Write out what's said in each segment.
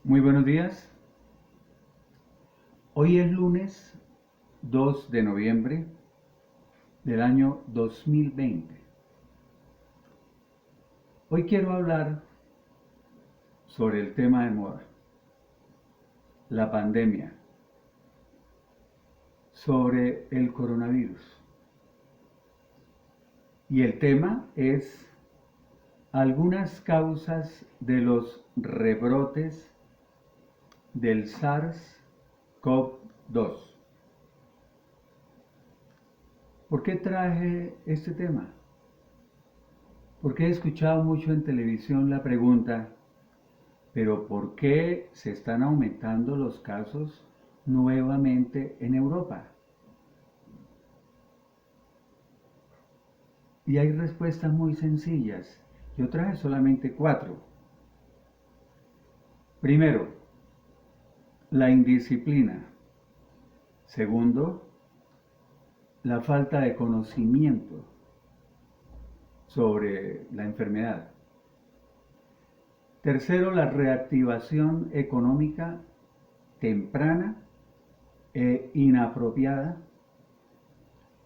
Muy buenos días. Hoy es lunes 2 de noviembre del año 2020. Hoy quiero hablar sobre el tema de moda, la pandemia, sobre el coronavirus. Y el tema es algunas causas de los rebrotes del SARS-CoV-2. ¿Por qué traje este tema? Porque he escuchado mucho en televisión la pregunta, pero ¿por qué se están aumentando los casos nuevamente en Europa? Y hay respuestas muy sencillas. Yo traje solamente cuatro. Primero, la indisciplina. Segundo, la falta de conocimiento sobre la enfermedad. Tercero, la reactivación económica temprana e inapropiada.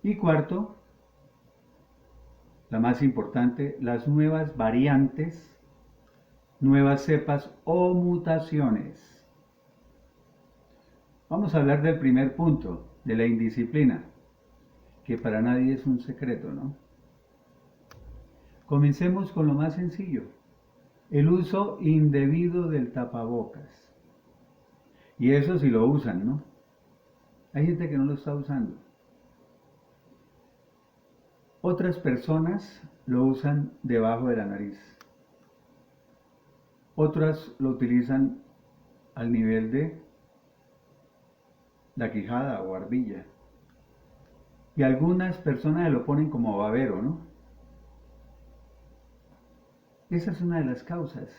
Y cuarto, la más importante, las nuevas variantes, nuevas cepas o mutaciones. Vamos a hablar del primer punto, de la indisciplina, que para nadie es un secreto, ¿no? Comencemos con lo más sencillo, el uso indebido del tapabocas. Y eso si lo usan, ¿no? Hay gente que no lo está usando. Otras personas lo usan debajo de la nariz. Otras lo utilizan al nivel de la quijada o barbilla. Y algunas personas lo ponen como babero, ¿no? Esa es una de las causas.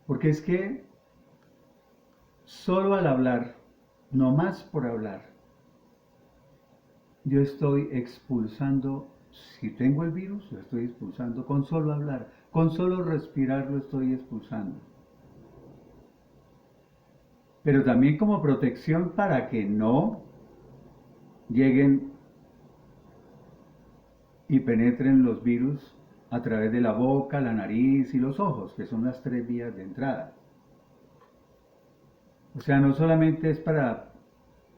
Porque es que solo al hablar, no más por hablar, yo estoy expulsando, si tengo el virus, lo estoy expulsando con solo hablar, con solo respirar lo estoy expulsando. Pero también como protección para que no lleguen y penetren los virus a través de la boca, la nariz y los ojos, que son las tres vías de entrada. O sea, no solamente es para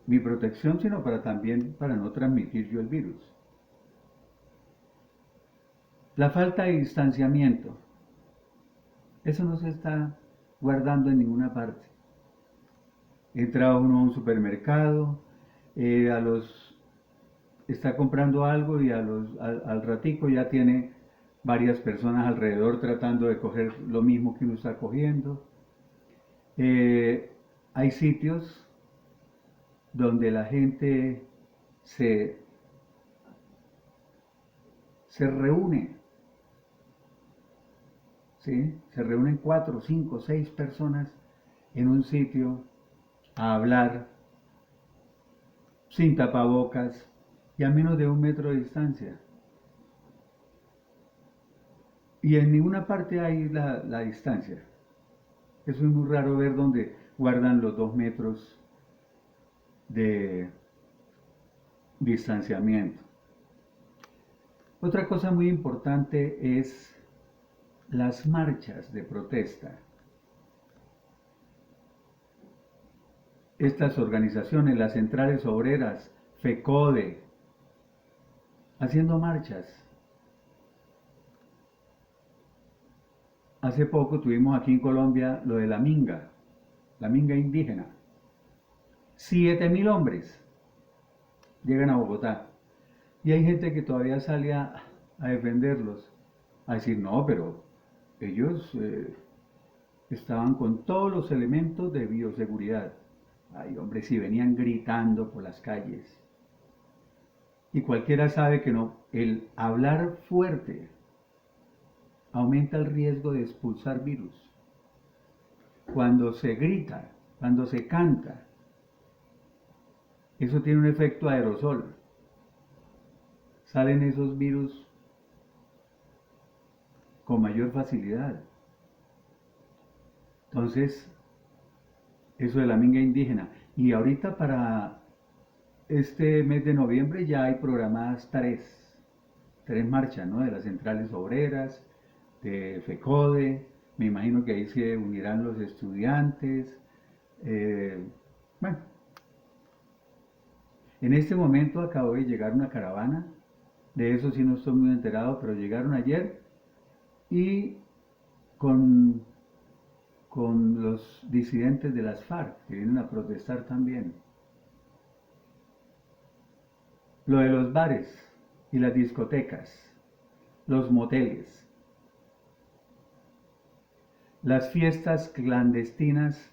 mi protección, sino también para no transmitir yo el virus. La falta de distanciamiento, eso no se está guardando en ninguna parte. Entra uno a un supermercado, está comprando algo y al ratico ya tiene varias personas alrededor tratando de coger lo mismo que uno está cogiendo. Eh, Hay sitios donde la gente se, se reúne, ¿sí? Se reúnen 4, 5, 6 personas en un sitio a hablar sin tapabocas y a menos de 1 metro de distancia. Y en ninguna parte hay la distancia. Eso es muy raro ver donde guardan los 2 metros de distanciamiento. Otra cosa muy importante es las marchas de protesta. Estas organizaciones, las centrales obreras, FECODE, haciendo marchas. Hace poco tuvimos aquí en Colombia lo de la minga indígena. 7.000 hombres llegan a Bogotá. Y hay gente que todavía sale a defenderlos, a decir, no, pero ellos estaban con todos los elementos de bioseguridad. Ay, hombre, si venían gritando por las calles. Y cualquiera sabe que no, el hablar fuerte aumenta el riesgo de expulsar virus. Cuando se grita, cuando se canta, eso tiene un efecto aerosol. Salen esos virus con mayor facilidad. Entonces, eso de la minga indígena. Y ahorita para este mes de noviembre ya hay programadas tres marchas, ¿no? De las centrales obreras, de FECODE, me imagino que ahí se unirán los estudiantes. eh, bueno, en este momento acabó de llegar una caravana, de eso sí no estoy muy enterado, pero llegaron ayer y con, con los disidentes de las FARC, que vienen a protestar también. Lo de los bares y las discotecas, los moteles, las fiestas clandestinas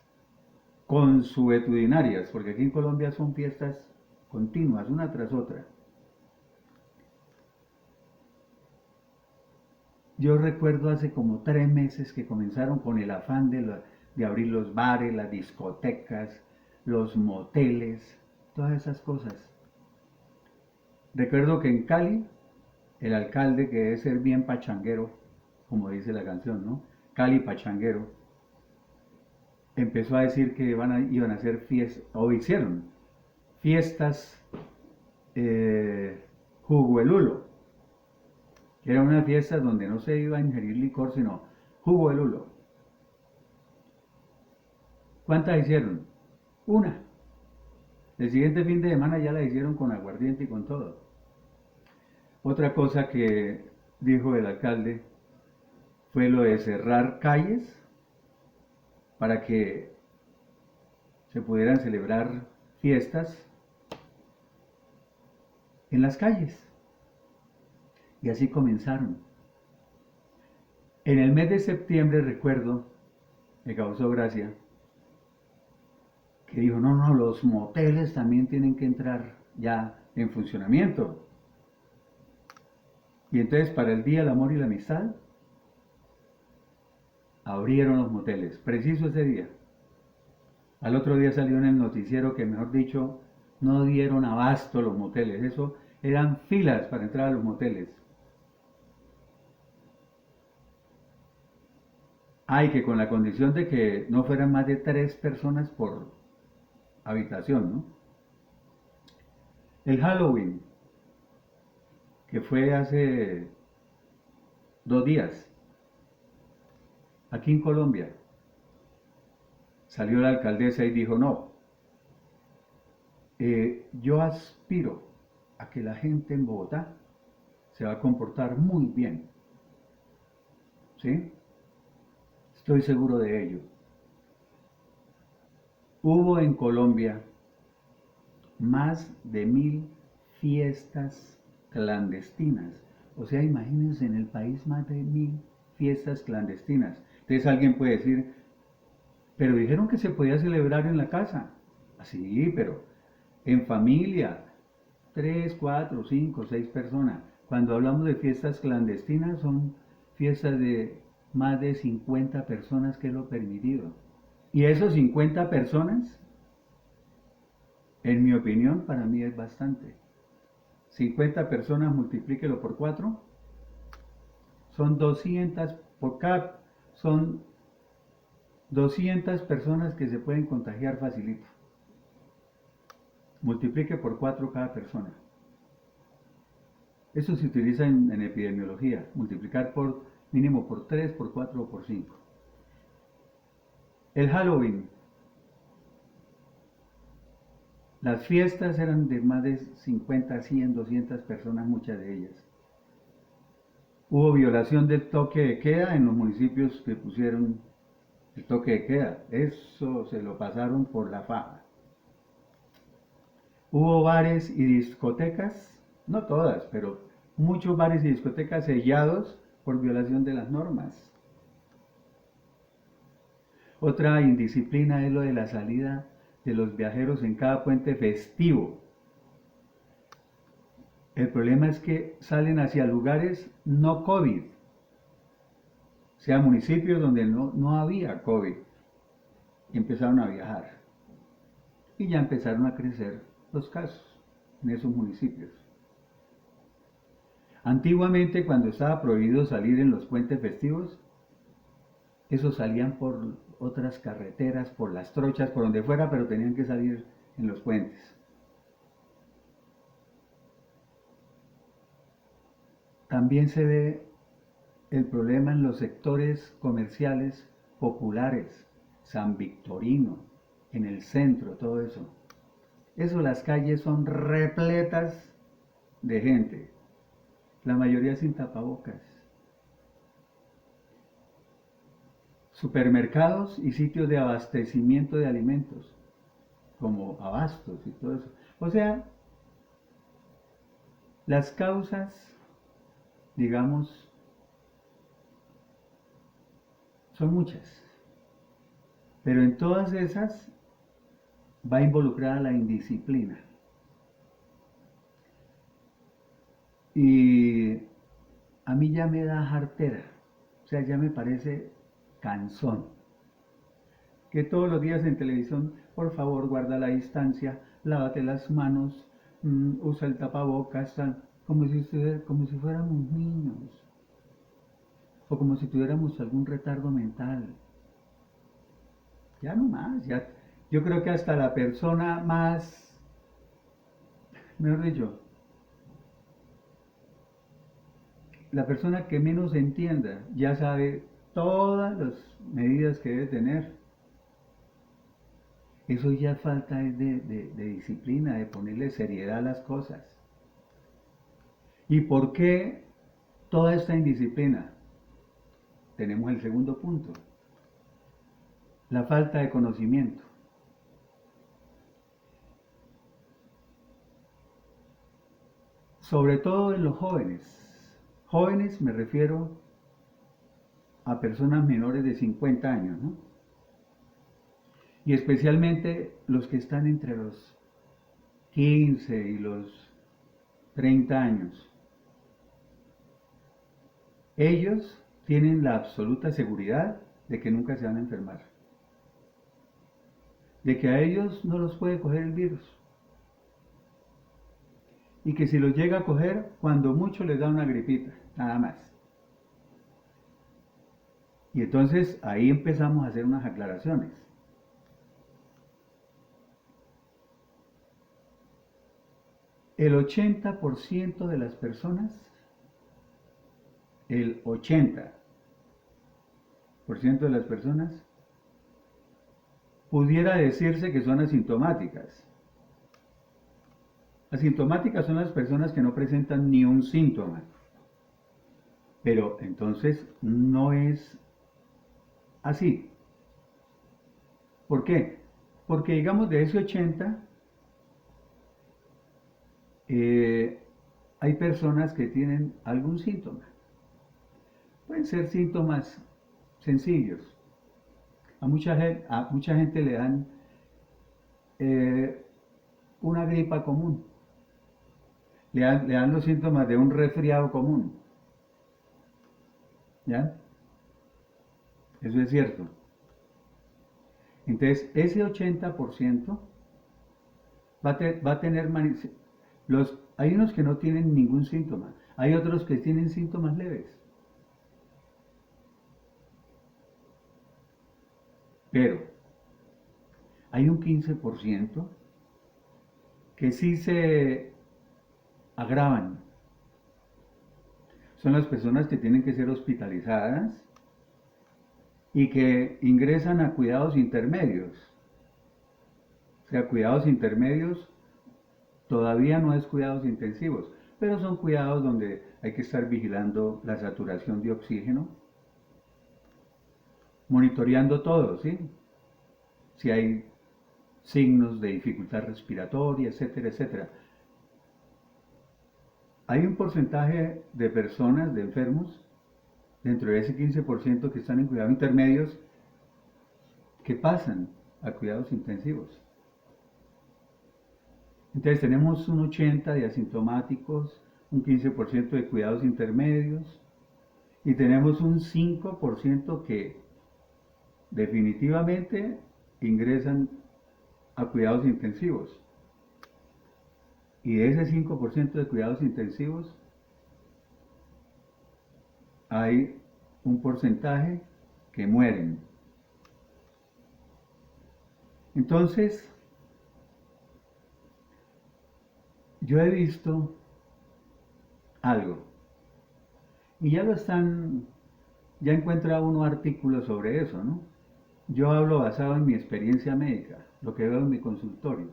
consuetudinarias, porque aquí en Colombia son fiestas continuas, una tras otra. Yo recuerdo hace como 3 meses que comenzaron con el afán de abrir los bares, las discotecas, los moteles, todas esas cosas. Recuerdo que en Cali, el alcalde, que debe ser bien pachanguero, como dice la canción, ¿no? Cali pachanguero, empezó a decir que iban a hacer fiestas, o hicieron fiestas jugo el hulo, que era una fiesta donde no se iba a ingerir licor, sino jugo el hulo. ¿Cuántas hicieron? Una. El siguiente fin de semana ya la hicieron con aguardiente y con todo. Otra cosa que dijo el alcalde fue lo de cerrar calles para que se pudieran celebrar fiestas en las calles. Y así comenzaron. En el mes de septiembre, recuerdo, me causó gracia, que dijo, no, no, los moteles también tienen que entrar ya en funcionamiento. Y entonces para el Día del Amor y la Amistad, abrieron los moteles, preciso ese día. Al otro día salió en el noticiero que, mejor dicho, no dieron abasto los moteles. Eso eran filas para entrar a los moteles. Hay que con la condición de que no fueran más de 3 personas por habitación, ¿no? El Halloween, que fue hace 2 días, aquí en Colombia, salió la alcaldesa y dijo, no, yo aspiro a que la gente en Bogotá se va a comportar muy bien, ¿sí? Estoy seguro de ello. Hubo en Colombia más de 1000 fiestas clandestinas. O sea, imagínense en el país más de 1000 fiestas clandestinas. Entonces alguien puede decir, pero dijeron que se podía celebrar en la casa. Sí, pero en familia, 3, 4, 5, 6 personas. Cuando hablamos de fiestas clandestinas son fiestas de más de 50 personas, que es lo permitido. Y esos 50 personas, en mi opinión, para mí es bastante. 50 personas, multiplíquelo por 4, son 200 por cada, son 200 personas que se pueden contagiar facilito. Multiplique por 4 cada persona. Eso se utiliza en epidemiología, multiplicar por mínimo por 3, por 4 o por 5. El Halloween. Las fiestas eran de más de 50, 100, 200 personas, muchas de ellas. Hubo violación del toque de queda en los municipios que pusieron el toque de queda. Eso se lo pasaron por la faja. Hubo bares y discotecas, no todas, pero muchos bares y discotecas sellados por violación de las normas. Otra indisciplina es lo de la salida de los viajeros en cada puente festivo. El problema es que salen hacia lugares no COVID, o sea, municipios donde no había COVID, y empezaron a viajar. Y ya empezaron a crecer los casos en esos municipios. Antiguamente, cuando estaba prohibido salir en los puentes festivos, esos salían por otras carreteras, por las trochas, por donde fuera, pero tenían que salir en los puentes. También se ve el problema en los sectores comerciales populares, San Victorino, en el centro, todo eso. Eso, las calles son repletas de gente, la mayoría sin tapabocas. Supermercados y sitios de abastecimiento de alimentos, como abastos y todo eso. O sea, las causas, digamos, son muchas, pero en todas esas va involucrada la indisciplina. Y a mí ya me da jartera, o sea, ya me parece cansón. Que todos los días en televisión, por favor, guarda la distancia, lávate las manos, usa el tapabocas, como si fuéramos niños, o como si tuviéramos algún retardo mental. Ya no más, ya, yo creo que hasta la persona más, mejor dicho, la persona que menos entienda ya sabe todas las medidas que debe tener. Eso ya falta de disciplina, de ponerle seriedad a las cosas. ¿Y por qué toda esta indisciplina? Tenemos el segundo punto, la falta de conocimiento. Sobre todo en los jóvenes. Jóvenes me refiero a personas menores de 50 años, ¿no? Y especialmente los que están entre los 15 y los 30 años. Ellos tienen la absoluta seguridad de que nunca se van a enfermar, de que a ellos no los puede coger el virus y que si los llega a coger, cuando mucho les da una gripita, nada más. Y entonces ahí empezamos a hacer unas aclaraciones. El 80% de las personas, el 80% de las personas, pudiera decirse que son asintomáticas. Asintomáticas son las personas que no presentan ni un síntoma. Pero entonces no es así. ¿Por qué? Porque digamos de ese 80, hay personas que tienen algún síntoma. Pueden ser síntomas sencillos. A mucha gente le dan una gripa común. Le dan los síntomas de un resfriado común. ¿Ya? Eso es cierto. Entonces, ese 80% va a tener hay unos que no tienen ningún síntoma, hay otros que tienen síntomas leves. Pero hay un 15% que sí se agravan. Son las personas que tienen que ser hospitalizadas y que ingresan a cuidados intermedios. O sea, cuidados intermedios todavía no es cuidados intensivos, pero son cuidados donde hay que estar vigilando la saturación de oxígeno, monitoreando todo, ¿sí? Si hay signos de dificultad respiratoria, etcétera, etcétera. Hay un porcentaje de personas, de enfermos, dentro de ese 15% que están en cuidados intermedios, que pasan a cuidados intensivos. Entonces tenemos un 80% de asintomáticos, un 15% de cuidados intermedios y tenemos un 5% que definitivamente ingresan a cuidados intensivos. Y de ese 5% de cuidados intensivos hay un porcentaje que mueren. Entonces, yo he visto algo y ya encuentra uno artículos sobre eso, ¿no? Yo hablo basado en mi experiencia médica, lo que veo en mi consultorio.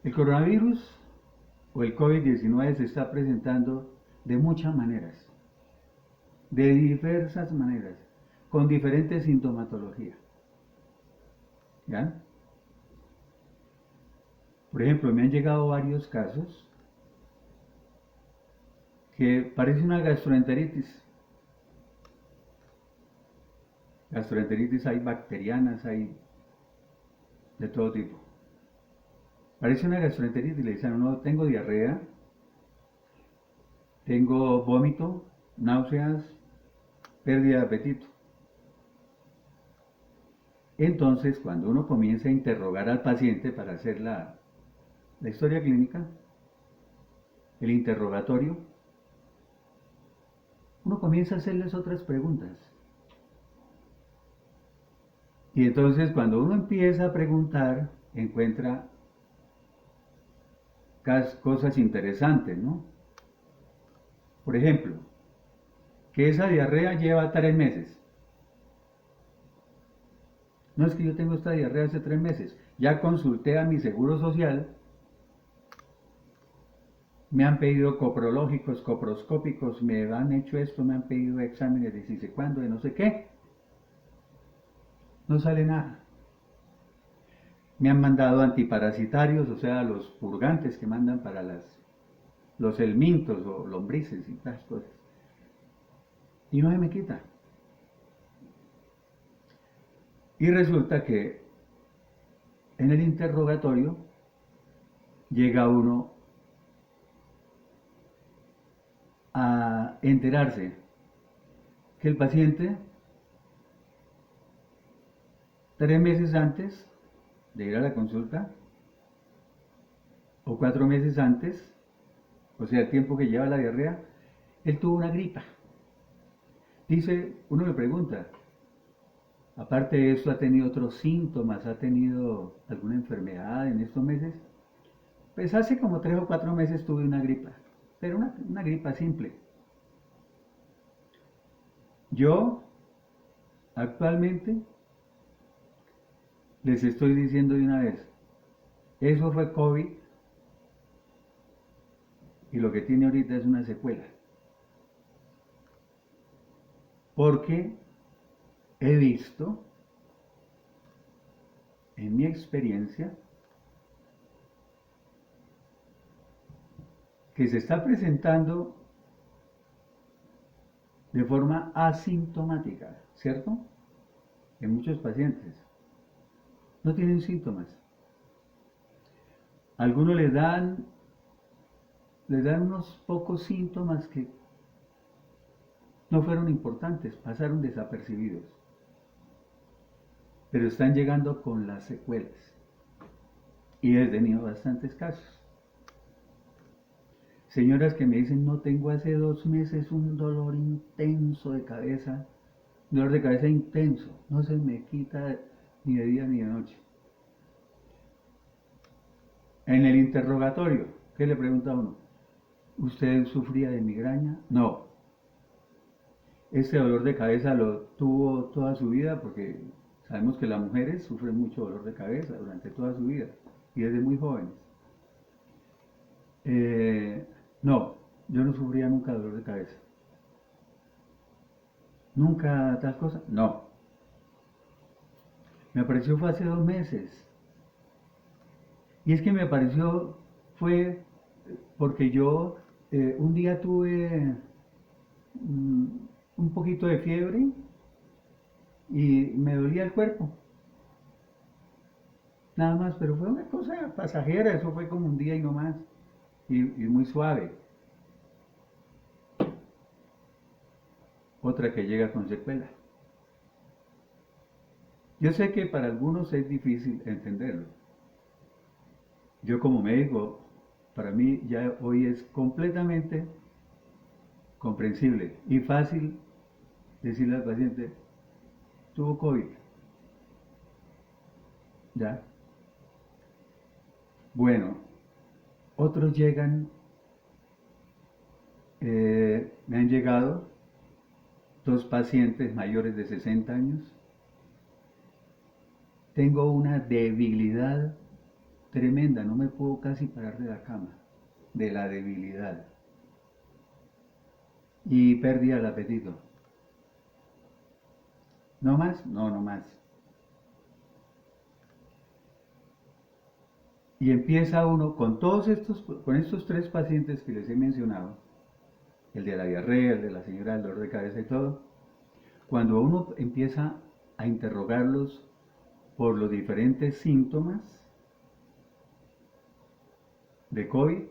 El coronavirus o el COVID-19 se está presentando de muchas maneras, de diversas maneras, con diferentes sintomatología. ¿Ya? Por ejemplo, me han llegado varios casos que parece una gastroenteritis. Gastroenteritis hay bacterianas, hay de todo tipo. Parece una gastroenteritis, le dicen, no, tengo diarrea, tengo vómito, náuseas, pérdida de apetito. Entonces, cuando uno comienza a interrogar al paciente para hacer la historia clínica, el interrogatorio, uno comienza a hacerles otras preguntas. Y entonces cuando uno empieza a preguntar, encuentra cosas interesantes, ¿no? Por ejemplo, que esa diarrea lleva 3 meses. No es que yo tengo esta diarrea hace 3 meses. Ya consulté a mi seguro social, me han pedido coprológicos, coproscópicos, me han hecho esto, me han pedido exámenes de si sé cuándo, de no sé qué. No sale nada. Me han mandado antiparasitarios, o sea, los purgantes que mandan para los helmintos o lombrices y tal cosas. Y no se me quita. Y resulta que en el interrogatorio llega uno a enterarse que el paciente, 3 meses antes de ir a la consulta, o 4 meses antes, o sea, el tiempo que lleva la diarrea, él tuvo una gripa. Dice, uno le pregunta, aparte de eso, ¿ha tenido otros síntomas? ¿Ha tenido alguna enfermedad en estos meses? Pues hace como 3 o 4 meses tuve una gripa, pero una gripa simple. Yo actualmente les estoy diciendo de una vez, eso fue COVID y lo que tiene ahorita es una secuela. Porque he visto, en mi experiencia, que se está presentando de forma asintomática, ¿cierto? En muchos pacientes. No tienen síntomas. Algunos les dan unos pocos síntomas que no fueron importantes, pasaron desapercibidos. Pero están llegando con las secuelas. Y he tenido bastantes casos. Señoras que me dicen, no, tengo hace 2 meses un dolor intenso de cabeza, dolor de cabeza intenso, no se me quita ni de día ni de noche. En el interrogatorio, ¿qué le pregunta a uno? ¿Usted sufría de migraña? No. Este dolor de cabeza lo tuvo toda su vida porque sabemos que las mujeres sufren mucho dolor de cabeza durante toda su vida y desde muy jóvenes. No, yo no sufría nunca dolor de cabeza. ¿Nunca tal cosa? No. Me apareció fue hace 2 meses. Y es que me apareció fue porque yo un día tuve mm, un poquito de fiebre y me dolía el cuerpo. Nada más, pero fue una cosa pasajera, eso fue como un día y no más. Y muy suave. Otra que llega con secuela. Yo sé que para algunos es difícil entenderlo. Yo como médico, para mí ya hoy es completamente comprensible y fácil decirle al paciente, tuvo COVID, ¿ya? Bueno, otros llegan, me han llegado 2 pacientes mayores de 60 años. Tengo una debilidad tremenda, no me puedo casi parar de la cama, de la debilidad. Y pérdida del apetito. ¿No más? No, no más. Y empieza uno con estos 3 pacientes que les he mencionado, el de la diarrea, el de la señora del dolor de cabeza y todo, cuando uno empieza a interrogarlos por los diferentes síntomas de COVID,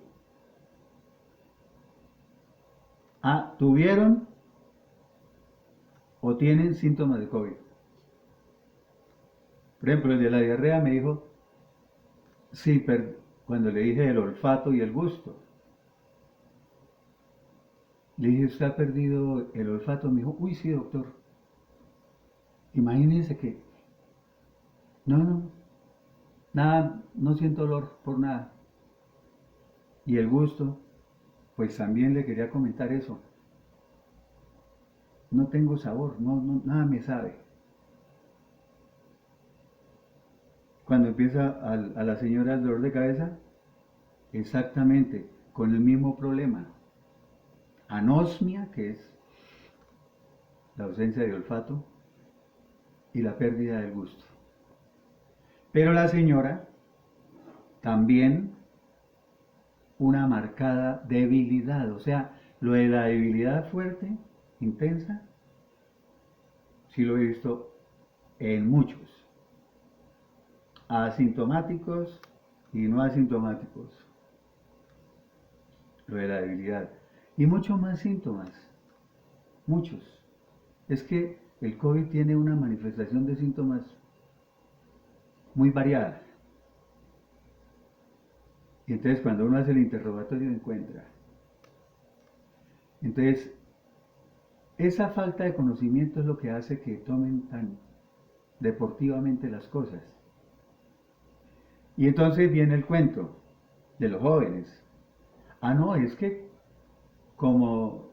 ¿tuvieron o tienen síntomas de COVID? Por ejemplo, el de la diarrea me dijo, sí, cuando le dije el olfato y el gusto. Le dije, ¿usted ha perdido el olfato? Me dijo, uy, sí, doctor. Imagínense que, no, no, nada, no siento olor por nada. Y el gusto, pues también le quería comentar eso. No tengo sabor, no, nada me sabe. Cuando empieza a la señora el dolor de cabeza, exactamente, con el mismo problema. Anosmia, que es la ausencia de olfato, y la pérdida del gusto. Pero la señora también una marcada debilidad, o sea, lo de la debilidad fuerte, intensa, sí lo he visto en muchos, asintomáticos y no asintomáticos, lo de la debilidad. Y muchos más síntomas, muchos. Es que el COVID tiene una manifestación de síntomas muy variada. Y entonces cuando uno hace el interrogatorio encuentra. Entonces, esa falta de conocimiento es lo que hace que tomen tan deportivamente las cosas. Y entonces viene el cuento de los jóvenes. No, es que como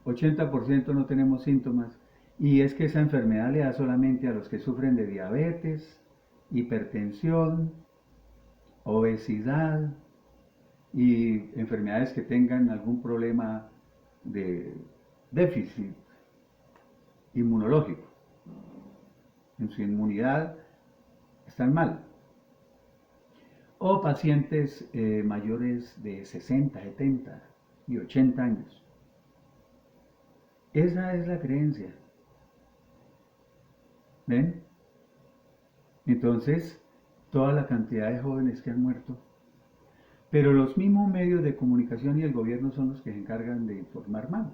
80% no tenemos síntomas y es que esa enfermedad le da solamente a los que sufren de diabetes, hipertensión, obesidad y enfermedades que tengan algún problema de déficit inmunológico. En su inmunidad están mal. O pacientes mayores de 60, 70 y 80 años. Esa es la creencia. ¿Ven? Entonces, toda la cantidad de jóvenes que han muerto. Pero los mismos medios de comunicación y el gobierno son los que se encargan de informar mal.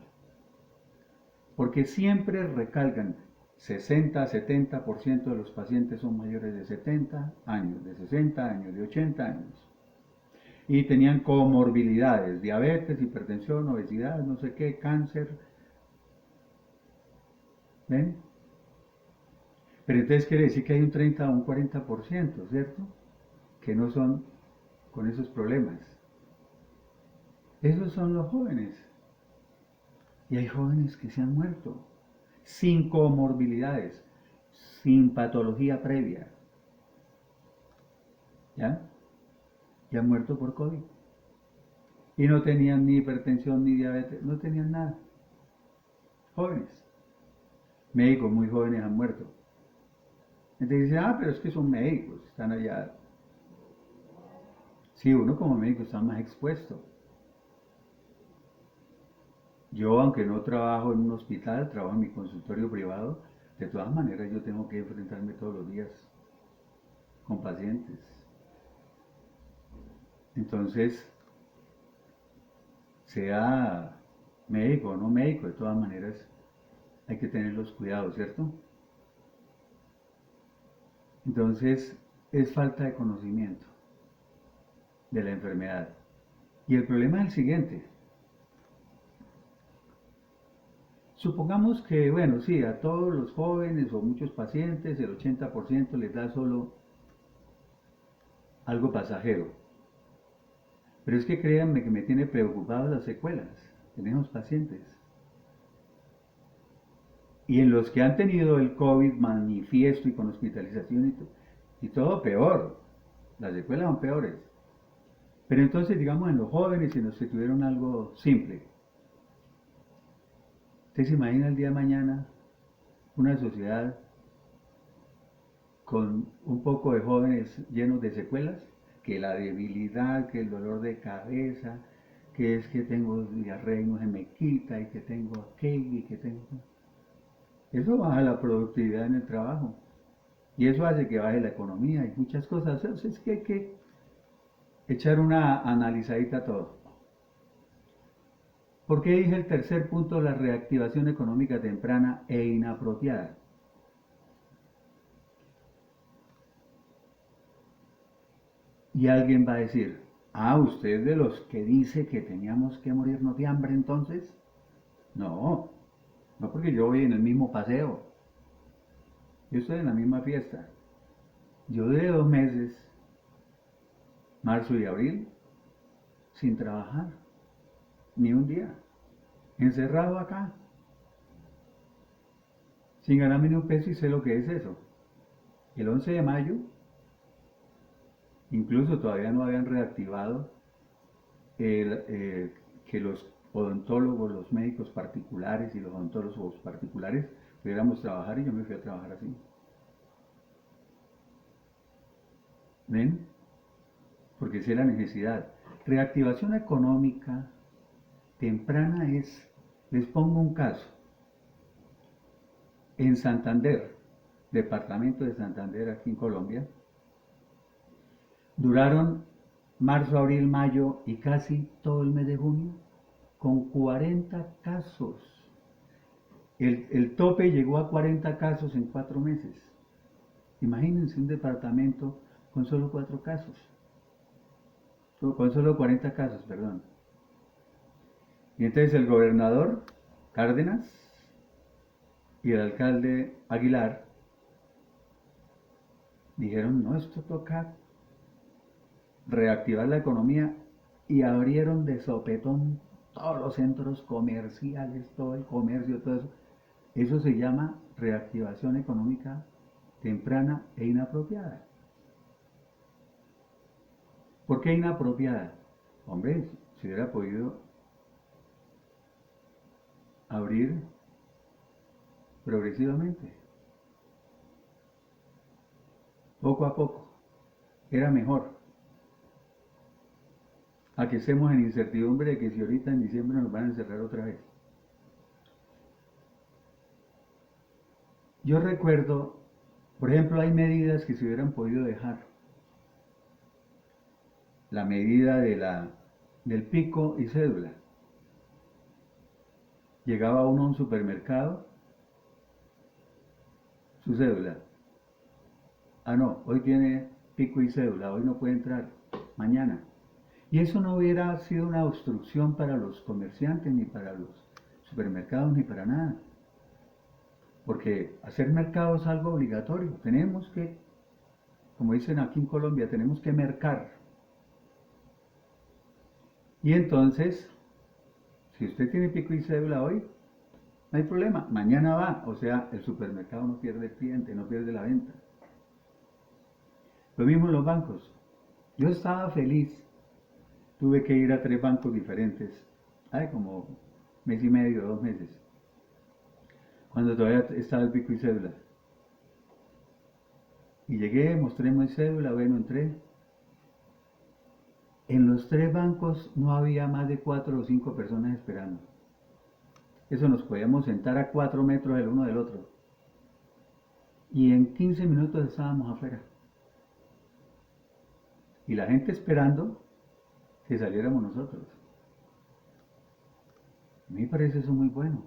Porque siempre recalcan 60-70% de los pacientes son mayores de 70 años, de 60 años, de 80 años. Y tenían comorbilidades, diabetes, hipertensión, obesidad, no sé qué, cáncer. ¿Ven? Pero entonces quiere decir que hay un 30 o un 40%, ¿cierto? Que no son con esos problemas. Esos son los jóvenes. Y hay jóvenes que se han muerto sin comorbilidades, sin patología previa. ¿Ya? Y han muerto por COVID. Y no tenían ni hipertensión ni diabetes, no tenían nada. Jóvenes. Médicos muy jóvenes han muerto. Entonces dicen, pero es que son médicos, están allá. Sí, uno como médico está más expuesto. Yo, aunque no trabajo en un hospital, trabajo en mi consultorio privado, de todas maneras yo tengo que enfrentarme todos los días con pacientes. Entonces, sea médico o no médico, de todas maneras hay que tener los cuidados, ¿cierto? Entonces, es falta de conocimiento de la enfermedad. Y el problema es el siguiente. Supongamos que, bueno, sí, a todos los jóvenes o muchos pacientes, el 80% les da solo algo pasajero. Pero es que créanme que me tiene preocupadas las secuelas en esos pacientes. Y en los que han tenido el COVID manifiesto y con hospitalización y todo peor. Las secuelas son peores. Pero entonces, digamos, en los jóvenes y en los que tuvieron algo simple. ¿Usted se imagina el día de mañana una sociedad con un poco de jóvenes llenos de secuelas? Que la debilidad, que el dolor de cabeza, que es que tengo diarrea y no se me quita, y que tengo aquello y que tengo... Eso baja la productividad en el trabajo. Y eso hace que baje la economía y muchas cosas. Entonces es que hay que echar una analizadita a todo. ¿Por qué dije el tercer punto, la reactivación económica temprana e inapropiada? Y alguien va a decir, ah, ¿usted es de los que dice que teníamos que morirnos de hambre entonces? No, no porque yo voy en el mismo paseo, yo estoy en la misma fiesta. Yo duré 2 meses, marzo y abril, sin trabajar, ni un día, encerrado acá, sin ganarme ni un peso y sé lo que es eso. El 11 de mayo, incluso todavía no habían reactivado que los odontólogos, los médicos particulares y los odontólogos particulares pudiéramos trabajar y yo me fui a trabajar así. ¿Ven? Porque sé la necesidad. Reactivación económica temprana es, les pongo un caso, en Santander, departamento de Santander aquí en Colombia, duraron marzo, abril, mayo y casi todo el mes de junio con 40 casos. El tope llegó a 40 casos en 4 meses. Imagínense un departamento con solo 4 casos, con solo 40 casos, perdón. Y entonces el gobernador Cárdenas y el alcalde Aguilar dijeron, no, esto toca reactivar la economía y abrieron de sopetón todos los centros comerciales, todo el comercio, todo eso. Eso se llama reactivación económica temprana e inapropiada. ¿Por qué inapropiada? Hombre, si hubiera podido abrir progresivamente, poco a poco, era mejor a que estemos en incertidumbre de que si ahorita en diciembre nos van a encerrar otra vez. Yo recuerdo, por ejemplo, hay medidas que se hubieran podido dejar. La medida del pico y cédula. Llegaba uno a un supermercado, su cédula. Ah, no, hoy tiene pico y cédula, hoy no puede entrar, mañana. Y eso no hubiera sido una obstrucción para los comerciantes, ni para los supermercados, ni para nada. Porque hacer mercado es algo obligatorio. Tenemos que, como dicen aquí en Colombia, tenemos que mercar. Y entonces, si usted tiene pico y cédula hoy, no hay problema, mañana va. O sea, el supermercado no pierde el cliente, no pierde la venta. Lo mismo en los bancos. Yo estaba feliz. Tuve que ir a 3 bancos diferentes. Hay como mes y medio, 2 meses. Cuando todavía estaba el pico y cédula. Y llegué, mostré mi cédula, bueno, entré. En los 3 bancos no había más de 4 o 5 personas esperando. Eso nos podíamos sentar a 4 metros el uno del otro. Y en 15 minutos estábamos afuera. Y la gente esperando que saliéramos nosotros. A mí me parece eso muy bueno.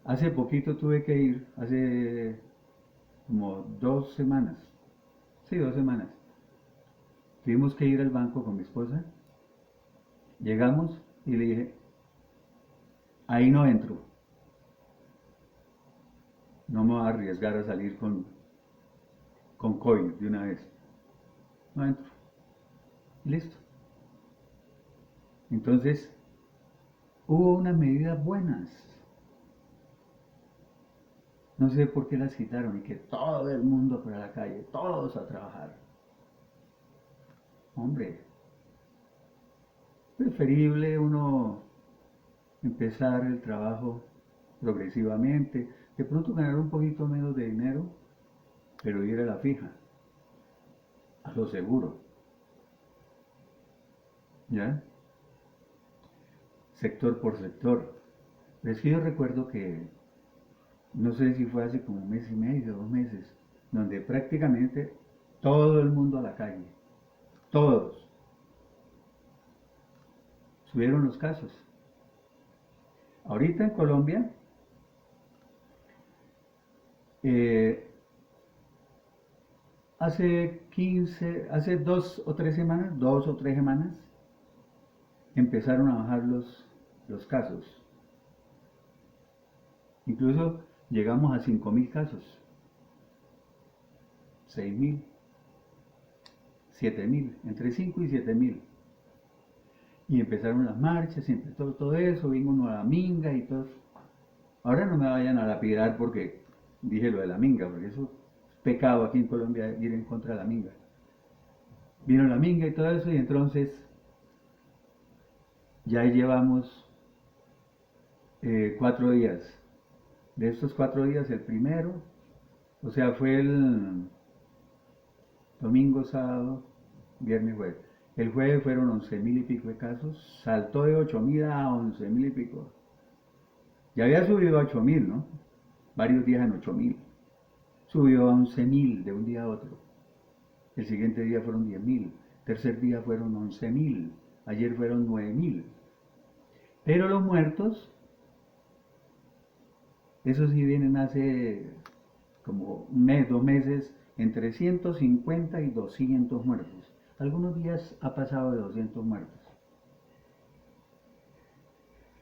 Hace poquito tuve que ir, hace como 2 semanas. Sí, 2 semanas. Tuvimos que ir al banco con mi esposa. Llegamos y le dije, ahí no entro. no me voy a arriesgar a salir con COVID de una vez. No entro. Y listo. Entonces, hubo unas medidas buenas. No sé por qué las quitaron y que todo el mundo para la calle, todos a trabajar. Hombre, preferible uno empezar el trabajo progresivamente, de pronto ganar un poquito menos de dinero, pero ir a la fija, a lo seguro, ¿ya? Sector por sector. Pero es que yo recuerdo que, no sé si fue hace como un mes y medio, 2 meses, donde prácticamente todo el mundo a la calle, todos, subieron los casos. Ahorita en Colombia, eh, hace 2 o 3 semanas, empezaron a bajar los casos. Incluso llegamos a 5.000 casos, 6.000, 7.000, entre 5 y 7.000. Y empezaron las marchas, y empezó todo eso, vino uno a la minga y todo. Ahora no me vayan a lapidar porque dije lo de la minga, porque eso es pecado aquí en Colombia ir en contra de la minga. Vino la minga y todo eso, y entonces ya llevamos 4 días. De estos 4 días, el primero, o sea, fue el domingo, sábado, viernes, jueves. El jueves fueron 11.000 y pico de casos, saltó de 8.000 a 11.000 y pico. Ya había subido a 8.000, ¿no? Varios días en 8.000. Subió a 11.000 de un día a otro. El siguiente día fueron 10.000. Tercer día fueron 11.000. Ayer fueron 9.000. Pero los muertos, esos sí vienen hace como un mes, 2 meses, entre 150 y 200 muertos. Algunos días ha pasado de 200 muertos.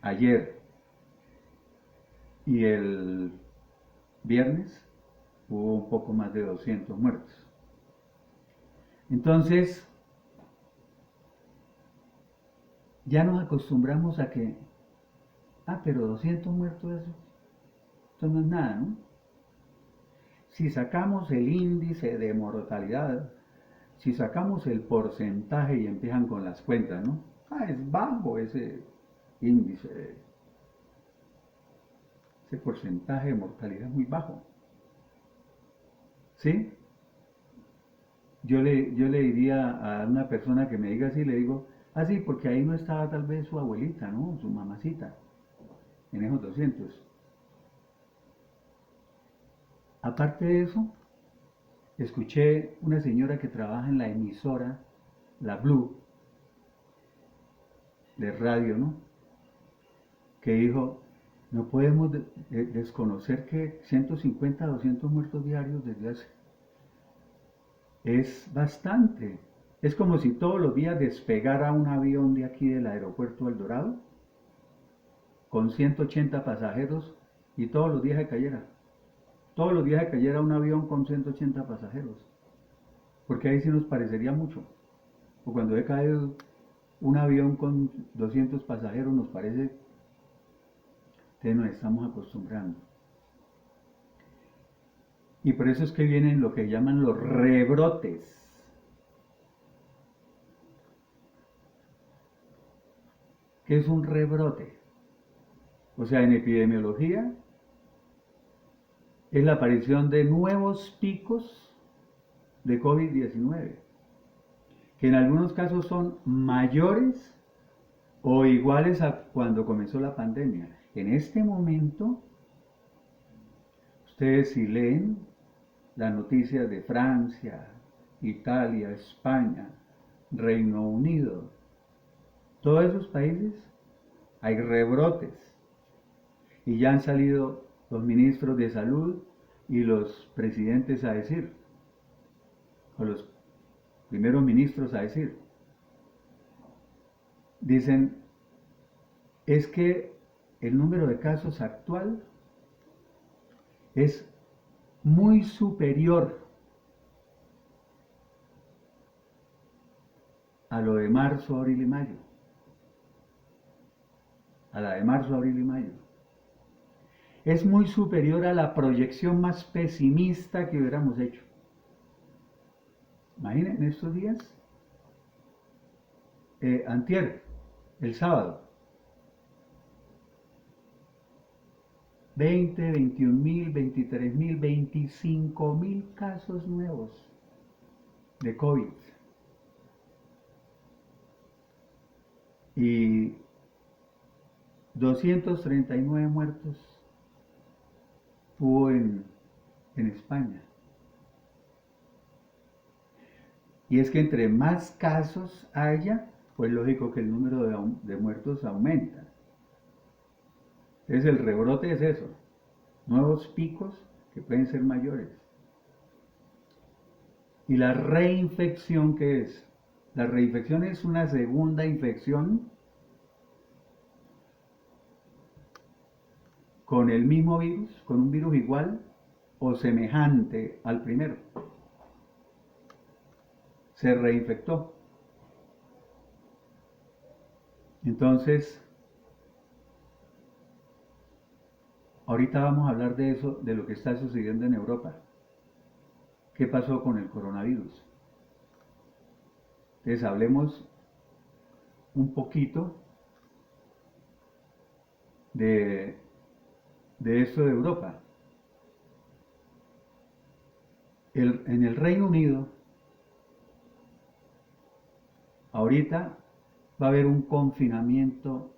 Ayer y el viernes hubo un poco más de 200 muertos. Entonces, ya nos acostumbramos a que, pero 200 muertos, eso no es nada, ¿no? Si sacamos el índice de mortalidad, si sacamos el porcentaje y empiezan con las cuentas, ¿no? Es bajo ese índice, ese porcentaje de mortalidad es muy bajo. ¿Sí? Yo le diría a una persona que me diga así, le digo, sí, porque ahí no estaba tal vez su abuelita, ¿no? Su mamacita, en esos 200. Aparte de eso, escuché una señora que trabaja en la emisora, la Blue, de radio, ¿no? Que dijo, no podemos desconocer que 150 a 200 muertos diarios desde hace... Es bastante. Es como si todos los días despegara un avión de aquí del aeropuerto El Dorado con 180 pasajeros y todos los días se cayera. Todos los días se cayera un avión con 180 pasajeros. Porque ahí sí nos parecería mucho. O cuando se cae un avión con 200 pasajeros nos parece que nos estamos acostumbrando. Y por eso es que vienen lo que llaman los rebrotes. ¿Qué es un rebrote? O sea, en epidemiología es la aparición de nuevos picos de COVID-19, que en algunos casos son mayores o iguales a cuando comenzó la pandemia. En este momento, ustedes si leen las noticias de Francia, Italia, España, Reino Unido, todos esos países hay rebrotes y ya han salido los ministros de salud y los presidentes a decir, o los primeros ministros a decir, dicen, es que el número de casos actual es muy superior a lo de marzo, abril y mayo. A la de marzo, abril y mayo. Es muy superior a la proyección más pesimista que hubiéramos hecho. Imaginen en estos días, antier, el sábado, 20, 21 mil, 23 mil, 25 mil casos nuevos de COVID. Y 239 muertos hubo en España. Y es que entre más casos haya, pues lógico que el número de muertos aumenta. Entonces el rebrote es eso, nuevos picos que pueden ser mayores. ¿Y la reinfección qué es? La reinfección es una segunda infección con el mismo virus, con un virus igual o semejante al primero. Se reinfectó. Entonces, ahorita vamos a hablar de eso, de lo que está sucediendo en Europa. ¿Qué pasó con el coronavirus? Entonces, hablemos un poquito de esto de Europa. En el Reino Unido, ahorita va a haber un confinamiento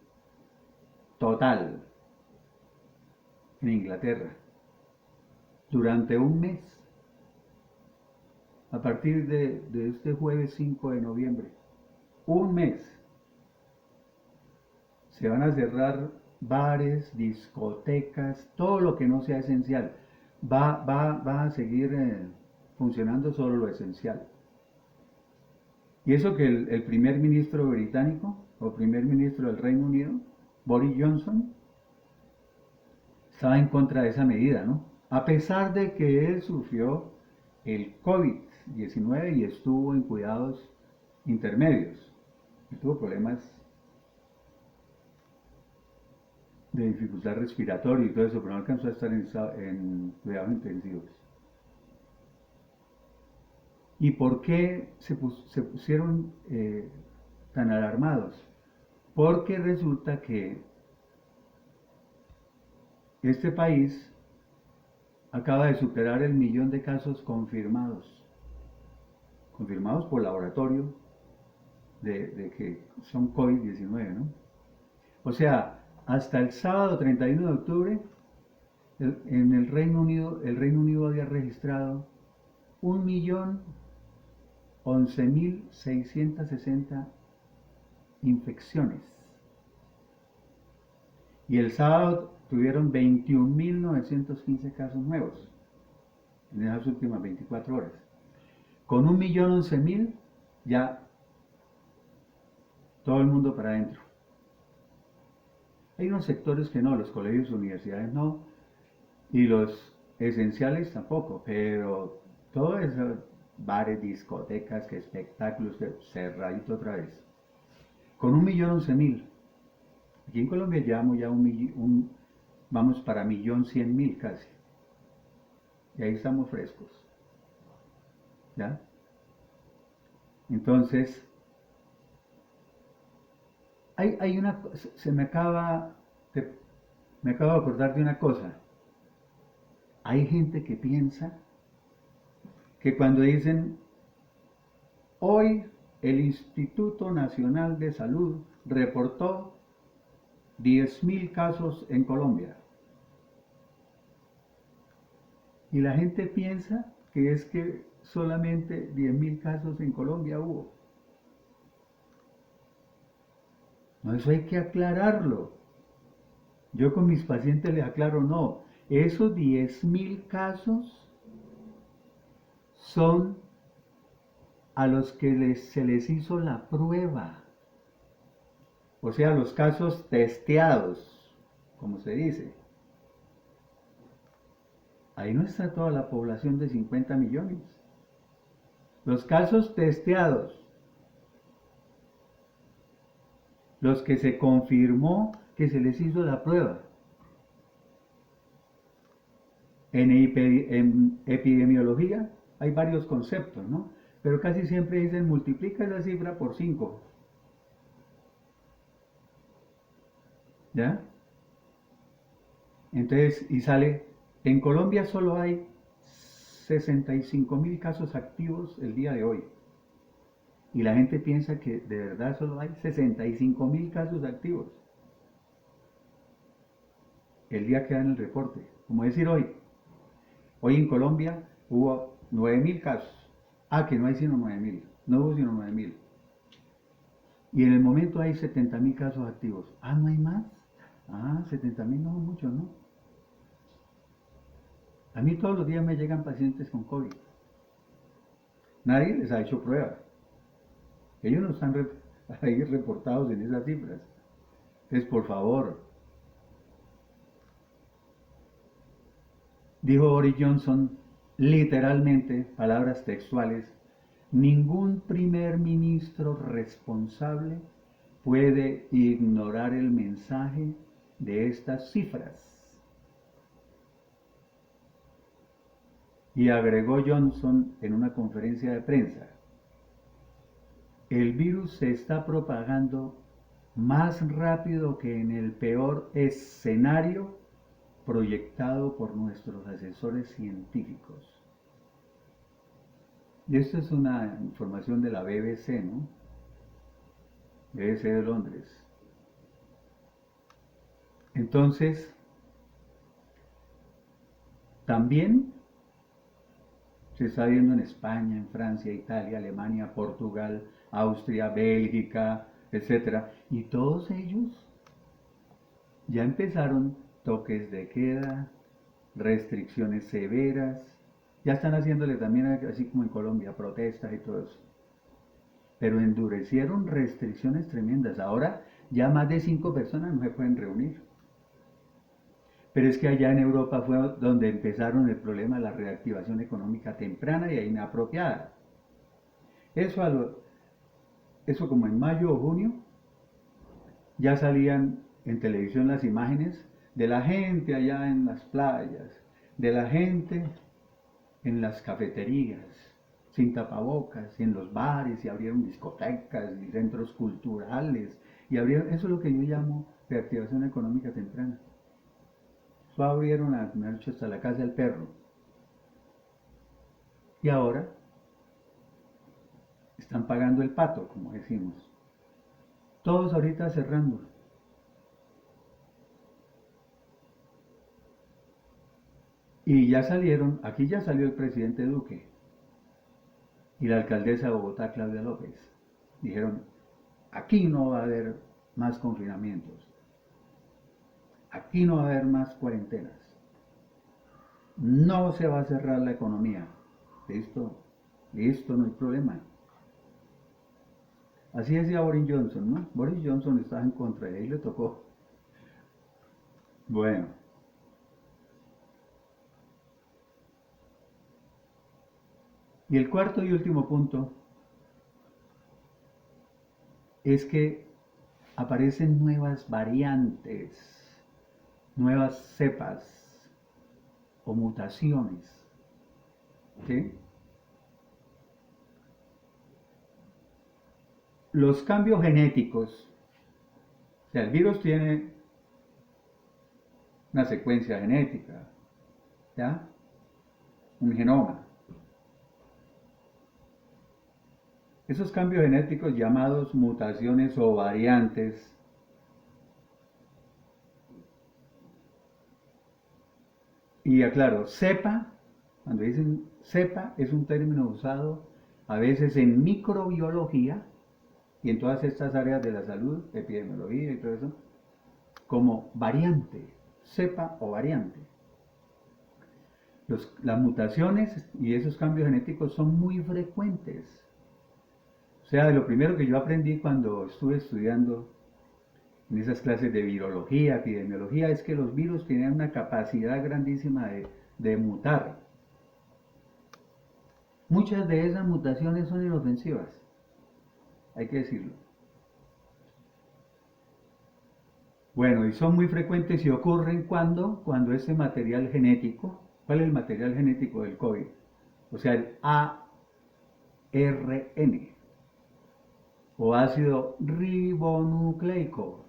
total en Inglaterra durante un mes, a partir de este jueves 5 de noviembre. Un mes. Se van a cerrar bares, discotecas, todo lo que no sea esencial. Va a seguir funcionando solo lo esencial. Y eso que el primer ministro británico, o primer ministro del Reino Unido, Boris Johnson, estaba en contra de esa medida, ¿no? A pesar de que él sufrió el COVID-19 y estuvo en cuidados intermedios. Y tuvo problemas de dificultad respiratoria y todo eso, pero no alcanzó a estar en cuidados intensivos. ¿Y por qué se pusieron tan alarmados? Porque resulta que este país acaba de superar el 1.000.000 de casos confirmados por laboratorio de que son COVID-19, ¿no? O sea, hasta el sábado 31 de octubre, en el Reino Unido había registrado 1.011.660 infecciones. Y el sábado tuvieron 21.915 casos nuevos en esas últimas 24 horas. Con 1.011.000 ya todo el mundo para adentro. Hay unos sectores que no, los colegios, universidades no, y los esenciales tampoco, pero todo eso, bares, discotecas, que espectáculos, que cerradito otra vez. Con 1.011.000. Aquí en Colombia llevamos ya vamos para 1.100.000 casi. Y ahí estamos frescos. ¿Ya? Entonces, hay una, me acabo de acordar de una cosa. Hay gente que piensa que cuando dicen, hoy el Instituto Nacional de Salud reportó 10.000 casos en Colombia. Y la gente piensa que es que solamente 10.000 casos en Colombia hubo. No, eso hay que aclararlo. Yo con mis pacientes les aclaro, no, esos 10.000 casos son a los que se les hizo la prueba. O sea, los casos testeados, como se dice. ahí no está toda la población de 50 millones. Los casos testeados, los que se confirmó que se les hizo la prueba. En epidemiología hay varios conceptos, ¿no? Pero casi siempre dicen multiplica esa cifra por 5. ¿Ya? Entonces, y sale, en Colombia solo hay 65.000 casos activos el día de hoy. Y la gente piensa que de verdad solo hay 65.000 casos activos el día que dan el reporte. Como decir hoy en Colombia hubo 9.000 casos. Ah, que no hay sino 9.000. No hubo sino 9.000. Y en el momento hay 70.000 casos activos. Ah, ¿no hay más? Ah, 70.000 no son muchos, ¿no? A mí todos los días me llegan pacientes con COVID. Nadie les ha hecho pruebas. Ellos no están ahí reportados en esas cifras. Entonces, por favor, dijo Boris Johnson, literalmente, palabras textuales, ningún primer ministro responsable puede ignorar el mensaje de estas cifras. Y agregó Johnson en una conferencia de prensa, el virus se está propagando más rápido que en el peor escenario proyectado por nuestros asesores científicos. Y esto es una información de la BBC, ¿no? BBC de Londres. Entonces, también se está viendo en España, en Francia, Italia, Alemania, Portugal, Austria, Bélgica, etc. Y todos ellos ya empezaron toques de queda, restricciones severas, ya están haciéndole también, así como en Colombia, protestas y todo eso. Pero endurecieron restricciones tremendas. Ahora ya más de 5 personas no se pueden reunir. Pero es que allá en Europa fue donde empezaron el problema de la reactivación económica temprana y inapropiada. Eso como en mayo o junio ya salían en televisión las imágenes de la gente allá en las playas, de la gente en las cafeterías, sin tapabocas, y en los bares, y abrieron discotecas y centros culturales, y abrieron, eso es lo que yo llamo reactivación económica temprana. Eso abrieron, me han dicho, hasta la casa del perro. Y ahora están pagando el pato, como decimos. Todos ahorita cerrando. Y ya salieron, aquí ya salió el presidente Duque y la alcaldesa de Bogotá, Claudia López. Dijeron, aquí no va a haber más confinamientos. Aquí no va a haber más cuarentenas. No se va a cerrar la economía. Listo, listo, no hay problema. Así decía Boris Johnson, ¿no? Boris Johnson estaba en contra y ahí le tocó. Bueno. Y el cuarto y último punto es que aparecen nuevas variantes, nuevas cepas o mutaciones. ¿Sí? Los cambios genéticos, o sea, el virus tiene una secuencia genética, ¿ya? Un genoma. Esos cambios genéticos llamados mutaciones o variantes y aclaro, cepa, cuando dicen cepa es un término usado a veces en microbiología y en todas estas áreas de la salud, epidemiología y todo eso, como variante, cepa o variante. Las mutaciones y esos cambios genéticos son muy frecuentes. O sea, de lo primero que yo aprendí cuando estuve estudiando en esas clases de virología, epidemiología, es que los virus tienen una capacidad grandísima de mutar. Muchas de esas mutaciones son inofensivas, hay que decirlo. Bueno, y son muy frecuentes y ocurren cuando ese material genético, ¿cuál es el material genético del COVID? O sea, el ARN o ácido ribonucleico.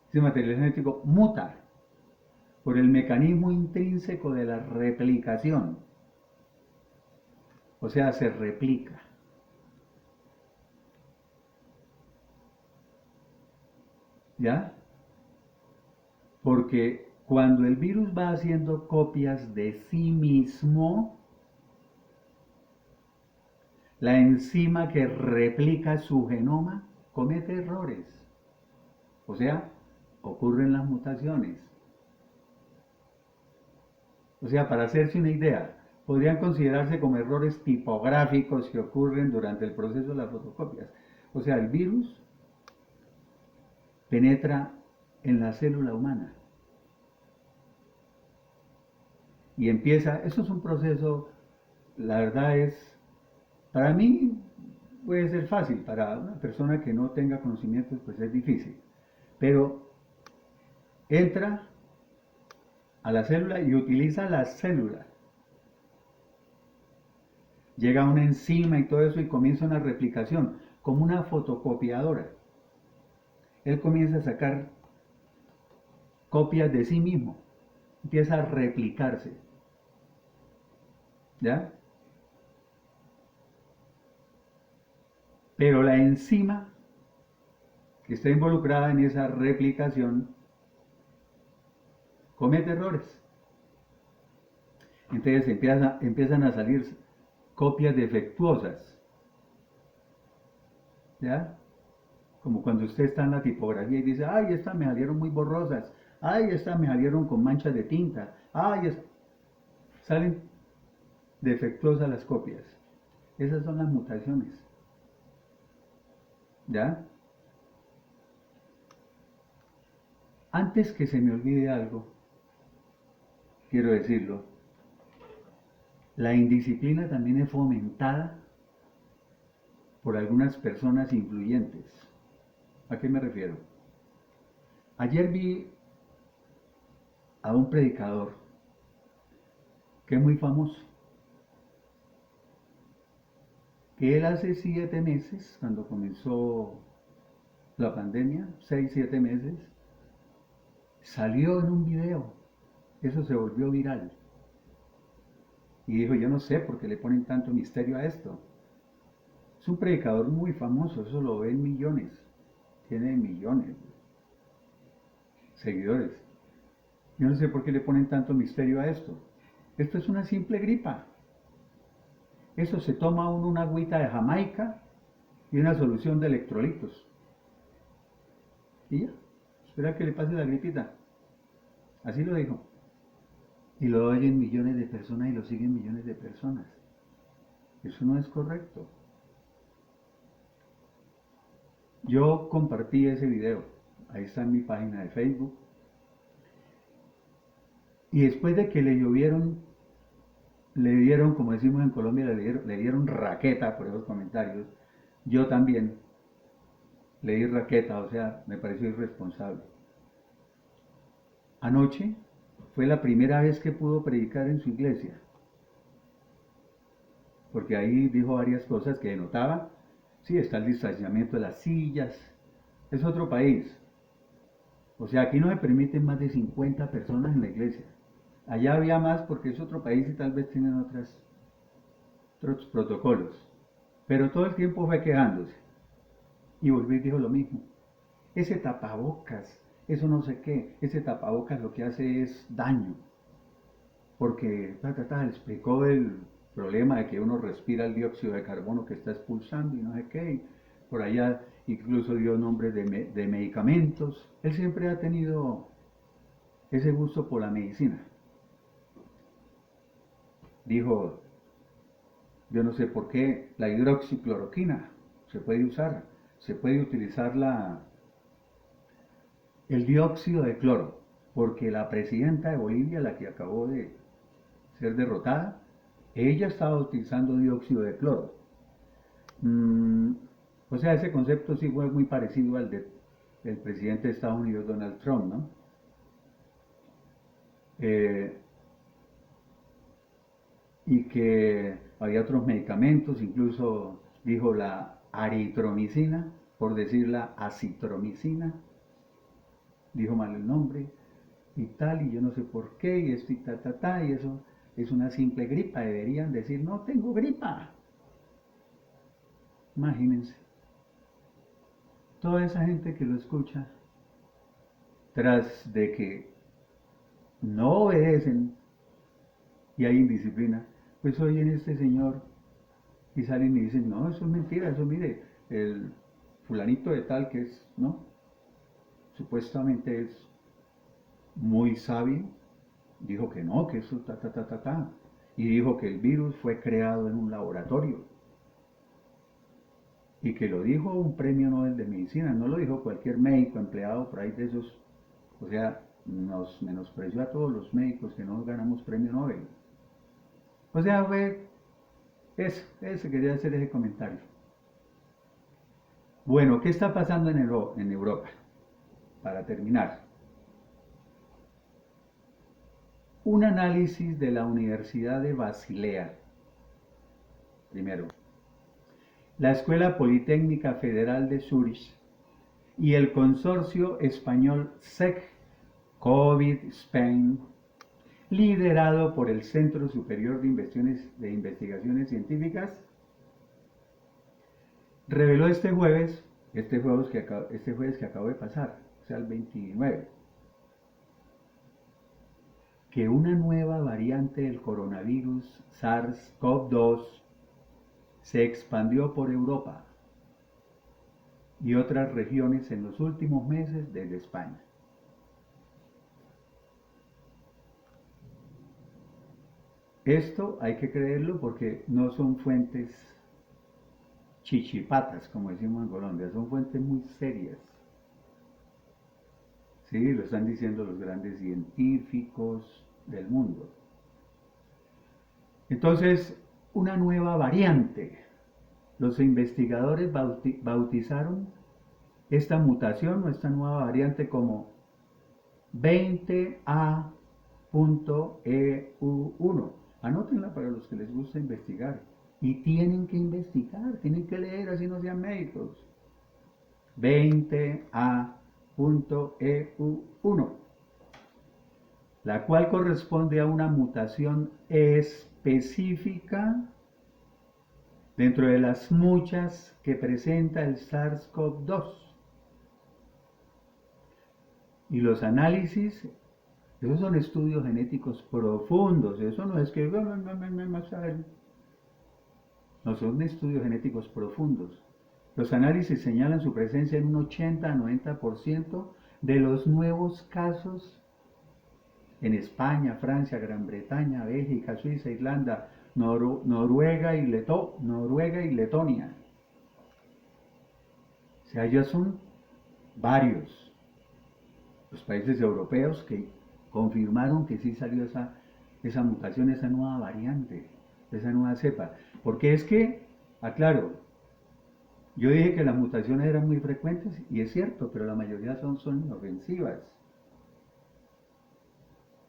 Ese material genético muta por el mecanismo intrínseco de la replicación. O sea, se replica. ¿Ya? Porque cuando el virus va haciendo copias de sí mismo, la enzima que replica su genoma comete errores. O sea, ocurren las mutaciones. O sea, para hacerse una idea, podrían considerarse como errores tipográficos que ocurren durante el proceso de las fotocopias. O sea, el virus penetra en la célula humana y empieza, eso es un proceso, la verdad es, para mí puede ser fácil, para una persona que no tenga conocimientos pues es difícil, pero entra a la célula y utiliza la célula. Llega una enzima y todo eso y comienza una replicación, como una fotocopiadora. Él comienza a sacar copias de sí mismo, empieza a replicarse. ¿Ya? Pero la enzima que está involucrada en esa replicación comete errores. Entonces empiezan a salir copias defectuosas. ¿Ya? Como cuando usted está en la tipografía y dice, ay, estas me salieron muy borrosas, ay, estas me salieron con manchas de tinta, ay, salen defectuosas las copias. Esas son las mutaciones. ¿Ya? Antes que se me olvide algo, quiero decirlo, la indisciplina también es fomentada por algunas personas influyentes. ¿A qué me refiero? Ayer vi a un predicador que es muy famoso, que él hace 7 meses, cuando comenzó la pandemia, 6, 7 meses, salió en un video, eso se volvió viral. Y dijo, yo no sé por qué le ponen tanto misterio a esto. Es un predicador muy famoso, eso lo ven millones, tiene millones de seguidores. Yo no sé por qué le ponen tanto misterio a esto. Esto es una simple gripa. Eso se toma uno una agüita de Jamaica y una solución de electrolitos. Y ya, espera que le pase la gripita. Así lo dijo. Y lo oyen millones de personas y lo siguen millones de personas. Eso no es correcto. Yo compartí ese video. Ahí está en mi página de Facebook. Y después de que le llovieron, le dieron, como decimos en Colombia, le dieron raqueta por esos comentarios, yo también le di raqueta, o sea, me pareció irresponsable. Anoche fue la primera vez que pudo predicar en su iglesia, porque ahí dijo varias cosas que denotaba, sí, está el distanciamiento de las sillas, es otro país, o sea, aquí no se permiten más de 50 personas en la iglesia. Allá había más porque es otro país y tal vez tienen otros protocolos. Pero todo el tiempo fue quejándose. Y volvió y dijo lo mismo. Ese tapabocas, eso no sé qué, ese tapabocas lo que hace es daño. Porque le explicó el problema de que uno respira el dióxido de carbono que está expulsando y no sé qué. Y por allá incluso dio nombres de medicamentos. Él siempre ha tenido ese gusto por la medicina. Dijo, yo no sé por qué, la hidroxicloroquina se puede usar, se puede utilizar el dióxido de cloro. porque la presidenta de Bolivia, la que acabó de ser derrotada, ella estaba utilizando dióxido de cloro. Mm, o sea, ese concepto sí fue muy parecido al del presidente de Estados Unidos, Donald Trump, ¿no? Eh, y que había otros medicamentos, incluso dijo la aritromicina, por decir la acitromicina, dijo mal el nombre, y tal, y yo no sé por qué, y esto y y eso es una simple gripa, deberían decir, no tengo gripa. Imagínense, toda esa gente que lo escucha, tras de que no obedecen y hay indisciplina, pues oyen este señor y salen y dicen, no, eso es mentira, eso mire, el fulanito de tal que es, ¿no? Supuestamente es muy sabio, dijo que no, que eso y dijo que el virus fue creado en un laboratorio, y que lo dijo un premio Nobel de Medicina, no lo dijo cualquier médico empleado por ahí de esos, o sea, nos menospreció a todos los médicos que no ganamos premio Nobel. O sea, fue eso quería hacer ese comentario. Bueno, ¿qué está pasando en Europa? Para terminar, un análisis de la Universidad de Basilea, primero, la Escuela Politécnica Federal de Zurich y el consorcio español SEC COVID Spain, liderado por el Centro Superior de Investigaciones Científicas, reveló este jueves que acabó de pasar, o sea, el 29, que una nueva variante del coronavirus SARS-CoV-2 se expandió por Europa y otras regiones en los últimos meses desde España. Esto hay que creerlo porque no son fuentes chichipatas, como decimos en Colombia, son fuentes muy serias. Sí, lo están diciendo los grandes científicos del mundo. Entonces, una nueva variante. Los investigadores bautizaron esta mutación o esta nueva variante como 20A.EU1. Anótenla para los que les gusta investigar. Y tienen que investigar, tienen que leer, así no sean médicos. 20A.EU1, la cual corresponde a una mutación específica dentro de las muchas que presenta el SARS-CoV-2. Y los análisis, esos son estudios genéticos profundos, eso no es que no son estudios genéticos profundos. Los análisis señalan su presencia en un 80 a 90% de los nuevos casos en España, Francia, Gran Bretaña, Bélgica, Suiza, Irlanda, Noruega y Letonia. O sea, ya son varios los países europeos que confirmaron que sí salió esa mutación, esa nueva variante, esa nueva cepa. Porque es que, aclaro, yo dije que las mutaciones eran muy frecuentes y es cierto, pero la mayoría son inofensivas.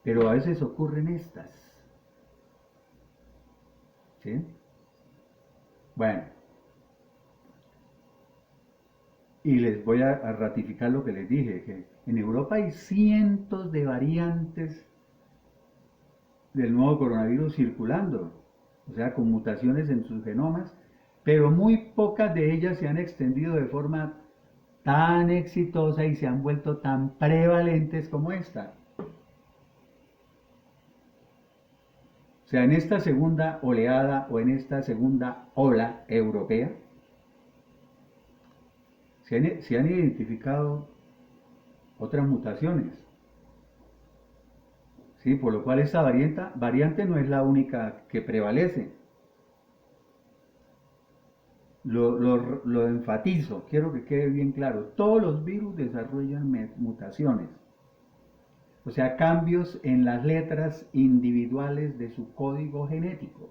Pero a veces ocurren estas. ¿Sí? Bueno, y les voy a ratificar lo que les dije, que en Europa hay cientos de variantes del nuevo coronavirus circulando, o sea, con mutaciones en sus genomas, pero muy pocas de ellas se han extendido de forma tan exitosa y se han vuelto tan prevalentes como esta. O sea, en esta segunda oleada o en esta segunda ola europea, se han identificado otras mutaciones, ¿sí? Por lo cual esta variante no es la única que prevalece. Lo enfatizo, quiero que quede bien claro, todos los virus desarrollan mutaciones. o sea, cambios en las letras individuales de su código genético,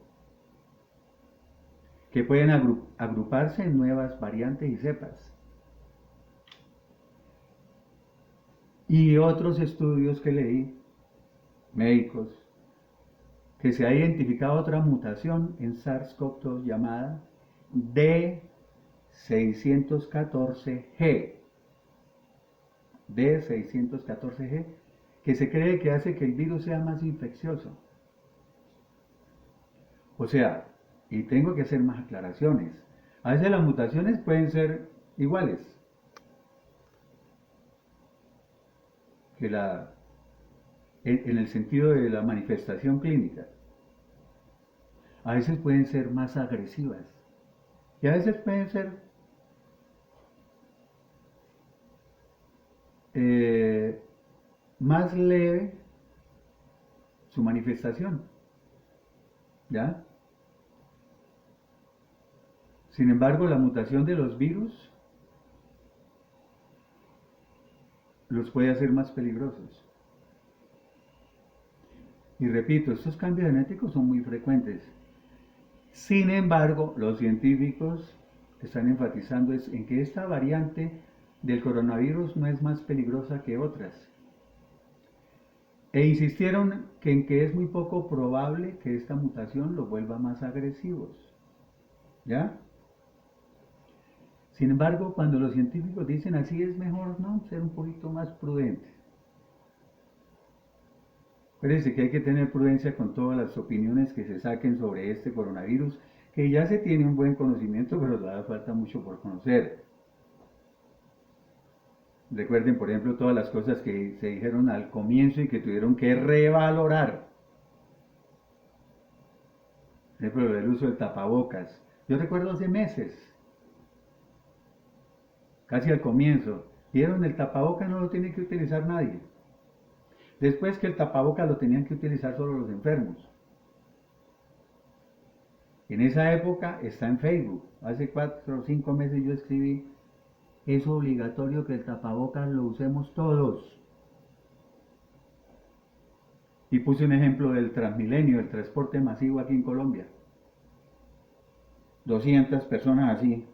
que pueden agruparse en nuevas variantes y cepas. Y otros estudios que leí, médicos, que se ha identificado otra mutación en SARS-CoV-2 llamada D614G. D614G, que se cree que hace que el virus sea más infeccioso. O sea, y tengo que hacer más aclaraciones, a veces las mutaciones pueden ser iguales que en el sentido de la manifestación clínica. A veces pueden ser más agresivas y a veces pueden ser más leve su manifestación, ¿ya? Sin embargo, la mutación de los virus los puede hacer más peligrosos. Y repito, estos cambios genéticos son muy frecuentes. Sin embargo, los científicos están enfatizando en que esta variante del coronavirus no es más peligrosa que otras. E insistieron en que es muy poco probable que esta mutación los vuelva más agresivos. ¿Ya? Sin embargo, cuando los científicos dicen así, es mejor, ¿no?, ser un poquito más prudente. Parece que hay que tener prudencia con todas las opiniones que se saquen sobre este coronavirus, que ya se tiene un buen conocimiento, pero todavía falta mucho por conocer. Recuerden, por ejemplo, todas las cosas que se dijeron al comienzo y que tuvieron que revalorar. Por ejemplo, el uso del tapabocas. Yo recuerdo hace meses, casi al comienzo, dijeron el tapabocas no lo tiene que utilizar nadie. Después que el tapabocas lo tenían que utilizar solo los enfermos. En esa época está en Facebook. Hace 4 o 5 meses yo escribí, es obligatorio que el tapabocas lo usemos todos. Y puse un ejemplo del Transmilenio, el transporte masivo aquí en Colombia. 200 personas así,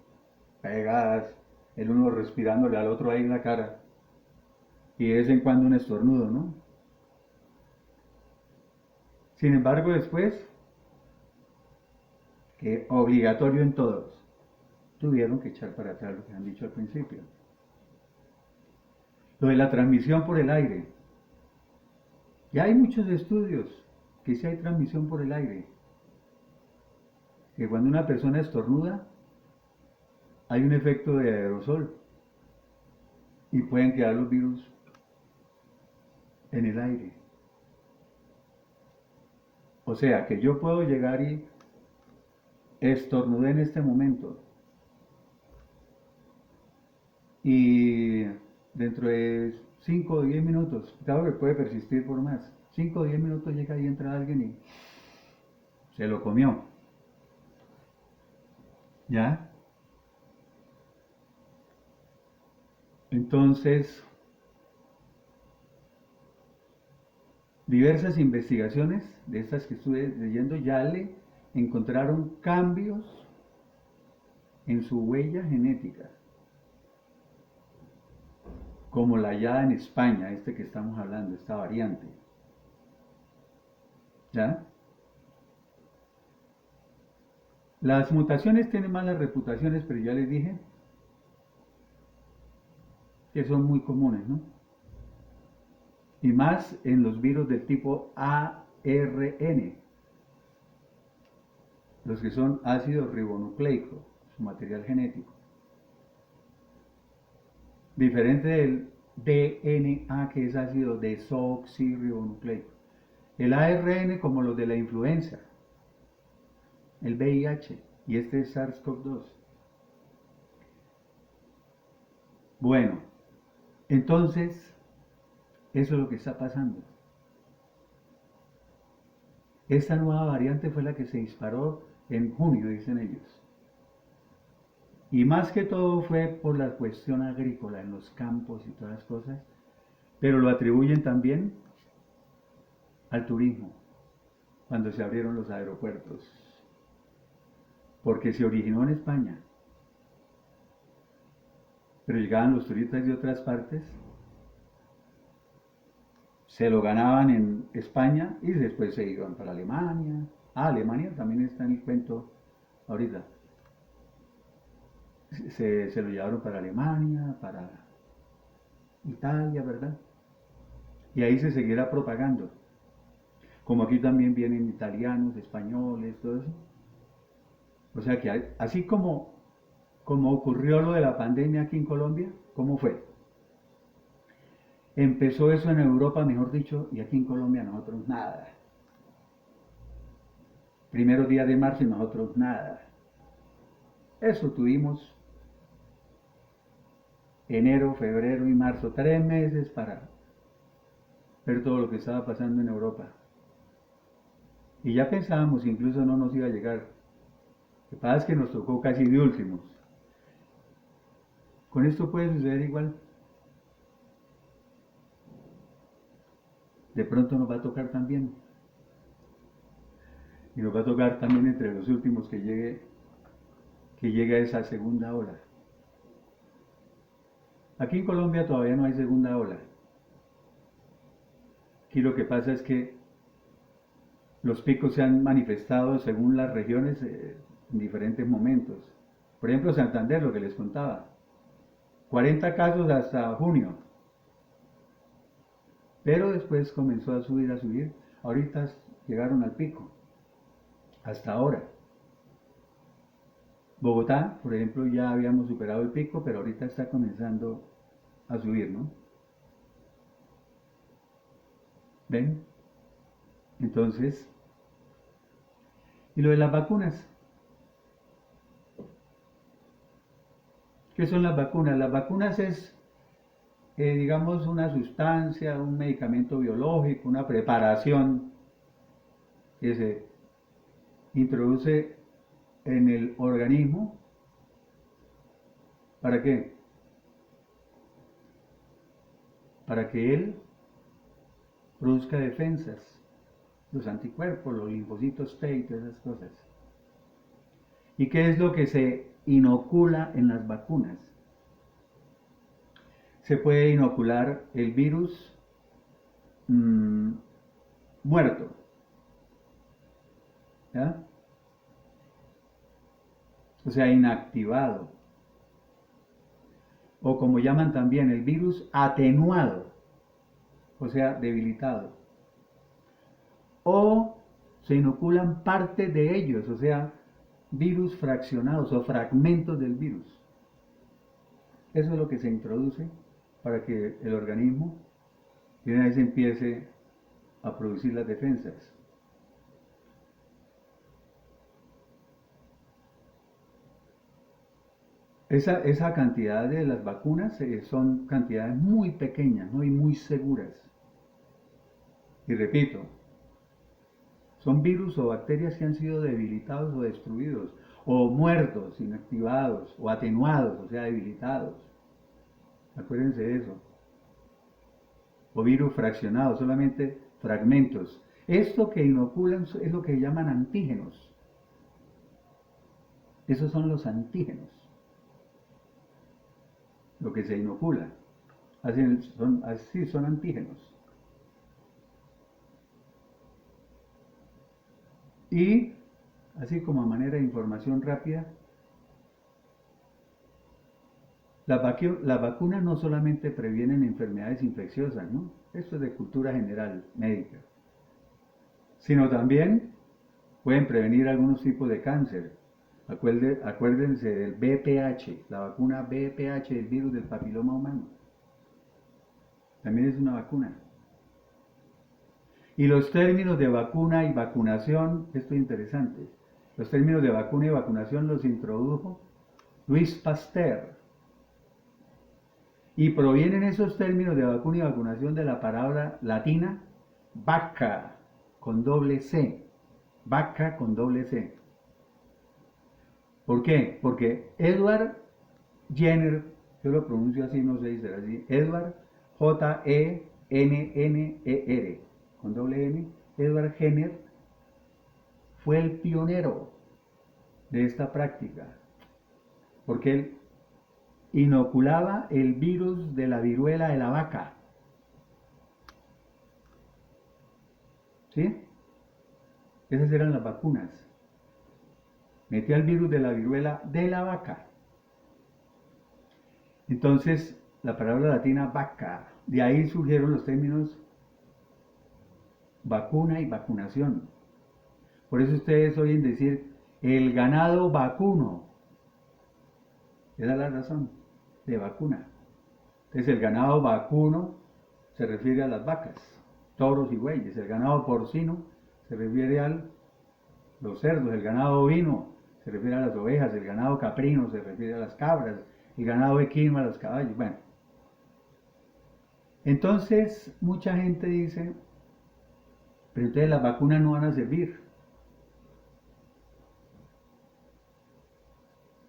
pegadas, el uno respirándole al otro ahí en la cara. Y de vez en cuando un estornudo, ¿no? Sin embargo, después, que obligatorio en todos, tuvieron que echar para atrás lo que han dicho al principio. Lo de la transmisión por el aire. Ya hay muchos estudios que sí hay transmisión por el aire. Que cuando una persona estornuda, hay un efecto de aerosol y pueden quedar los virus en el aire. O sea que yo puedo llegar y estornudé en este momento y dentro de 5 o 10 minutos, claro que puede persistir por más, 5 o 10 minutos llega y entra alguien y se lo comió. ¿Ya? Entonces, diversas investigaciones de estas que estuve leyendo ya le encontraron cambios en su huella genética, como la hallada en España, que estamos hablando, esta variante. ¿Ya? Las mutaciones tienen malas reputaciones, pero ya les dije que son muy comunes, ¿no? Y más en los virus del tipo ARN, los que son ácido ribonucleico, su material genético. Diferente del DNA, que es ácido desoxirribonucleico. El ARN como los de la influenza, el VIH, y este es SARS-CoV-2. Bueno, entonces, eso es lo que está pasando. Esta nueva variante fue la que se disparó en junio, dicen ellos. Y más que todo fue por la cuestión agrícola en los campos y todas las cosas, pero lo atribuyen también al turismo cuando se abrieron los aeropuertos, porque se originó en España, pero llegaban los turistas de otras partes, se lo ganaban en España y después se iban para Alemania. Alemania también está en el cuento ahorita. Se lo llevaron para Alemania, para Italia, ¿verdad? Y ahí se seguirá propagando. Como aquí también vienen italianos, españoles, todo eso. O sea que así como ocurrió lo de la pandemia aquí en Colombia, ¿cómo fue? Empezó eso en Europa, mejor dicho, y aquí en Colombia nosotros nada. Primeros días de marzo y nosotros nada. Eso tuvimos enero, febrero y marzo, 3 meses para ver todo lo que estaba pasando en Europa. Y ya pensábamos que incluso no nos iba a llegar. Lo que pasa es que nos tocó casi de últimos. Con esto puede suceder igual. De pronto nos va a tocar también. Y nos va a tocar también entre los últimos que llegue a esa segunda ola. Aquí en Colombia todavía no hay segunda ola. Aquí lo que pasa es que los picos se han manifestado según las regiones en diferentes momentos. Por ejemplo, Santander, lo que les contaba, 40 casos hasta junio, pero después comenzó a subir. Ahorita llegaron al pico, hasta ahora. Bogotá, por ejemplo, ya habíamos superado el pico, pero ahorita está comenzando a subir, ¿no? ¿Ven? Entonces, y lo de las vacunas. ¿Qué son las vacunas? Las vacunas es, digamos, una sustancia, un medicamento biológico, una preparación que se introduce en el organismo. ¿Para qué? Para que él produzca defensas, los anticuerpos, los linfocitos T y todas esas cosas. ¿Y qué es lo que se inocula en las vacunas? Se puede inocular el virus muerto, ¿ya? O sea, inactivado. O como llaman también, el virus atenuado, o sea, debilitado. O se inoculan parte de ellos, o sea, virus fraccionados o fragmentos del virus. Eso es lo que se introduce para que el organismo de una vez empiece a producir las defensas. Esa cantidad de las vacunas son cantidades muy pequeñas, ¿no? Y muy seguras. Y repito, son virus o bacterias que han sido debilitados o destruidos, o muertos, inactivados, o atenuados, o sea, debilitados. Acuérdense de eso. O virus fraccionados, solamente fragmentos. Esto que inoculan es lo que llaman antígenos. Esos son los antígenos. Lo que se inocula. Así son antígenos. Y, así como a manera de información rápida, las vacunas no solamente previenen enfermedades infecciosas, ¿no? Esto es de cultura general, médica, sino también pueden prevenir algunos tipos de cáncer. Acuérdense del VPH, la vacuna VPH, el virus del papiloma humano. También es una vacuna. Y los términos de vacuna y vacunación, esto es interesante. Los términos de vacuna y vacunación los introdujo Louis Pasteur. Y provienen esos términos de vacuna y vacunación de la palabra latina vacca con doble C. Vacca con doble C. ¿Por qué? Porque Edward Jenner, yo lo pronuncio así, no sé si será así, Edward Jenner, con doble N, Edward Jenner fue el pionero de esta práctica, porque él inoculaba el virus de la viruela de la vaca. ¿Sí? Esas eran las vacunas. Metía el virus de la viruela de la vaca. Entonces, la palabra latina vaca, de ahí surgieron los términos vacuna y vacunación. Por eso ustedes oyen decir el ganado vacuno. Esa es la razón de vacuna. Entonces, el ganado vacuno se refiere a las vacas, toros y bueyes. El ganado porcino se refiere a los cerdos. El ganado ovino se refiere a las ovejas. El ganado caprino se refiere a las cabras. El ganado equino a los caballos. Bueno, entonces mucha gente dice, pero entonces las vacunas no van a servir.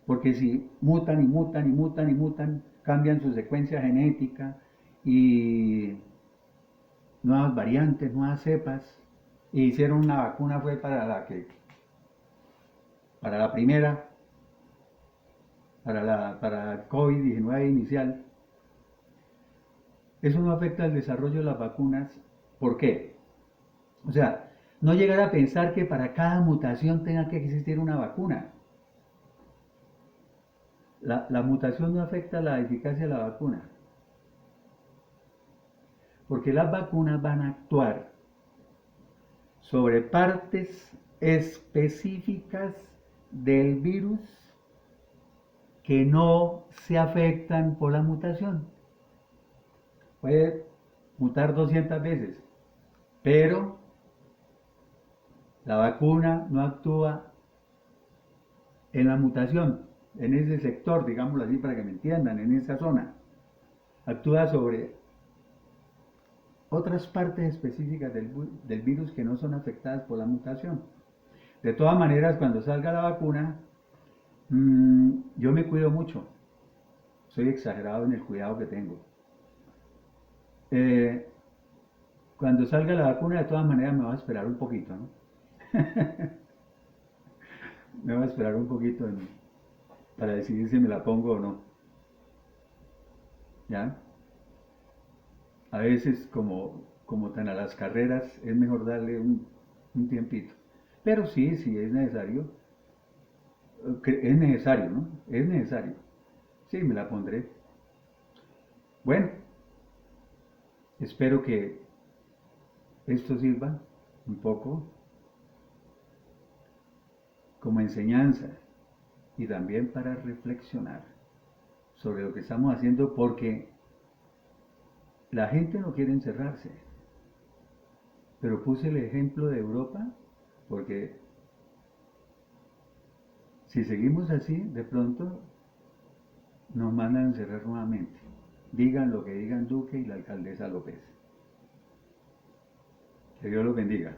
Porque si mutan y mutan y mutan y mutan, cambian su secuencia genética y nuevas variantes, nuevas cepas, y hicieron una vacuna fue para la primera, para el COVID-19 inicial. Eso no afecta al desarrollo de las vacunas. ¿Por qué? O sea, no llegar a pensar que para cada mutación tenga que existir una vacuna. La mutación no afecta la eficacia de la vacuna, porque las vacunas van a actuar sobre partes específicas del virus que no se afectan por la mutación. Puede mutar 200 veces, pero la vacuna no actúa en la mutación, en ese sector, digámoslo así para que me entiendan, en esa zona. Actúa sobre otras partes específicas del virus que no son afectadas por la mutación. De todas maneras, cuando salga la vacuna, yo me cuido mucho. Soy exagerado en el cuidado que tengo. Eh, cuando salga la vacuna, de todas maneras me va a esperar un poquito, ¿no? Me va a esperar un poquito para decidir si me la pongo o no. ¿Ya? A veces, como tan a las carreras, es mejor darle un tiempito. Pero sí, sí es necesario. Es necesario, ¿no? Es necesario. Sí, me la pondré. Bueno, espero que esto sirva un poco como enseñanza y también para reflexionar sobre lo que estamos haciendo porque la gente no quiere encerrarse. Pero puse el ejemplo de Europa porque si seguimos así, de pronto nos mandan a encerrar nuevamente. Digan lo que digan Duque y la alcaldesa López. Que Dios los bendiga.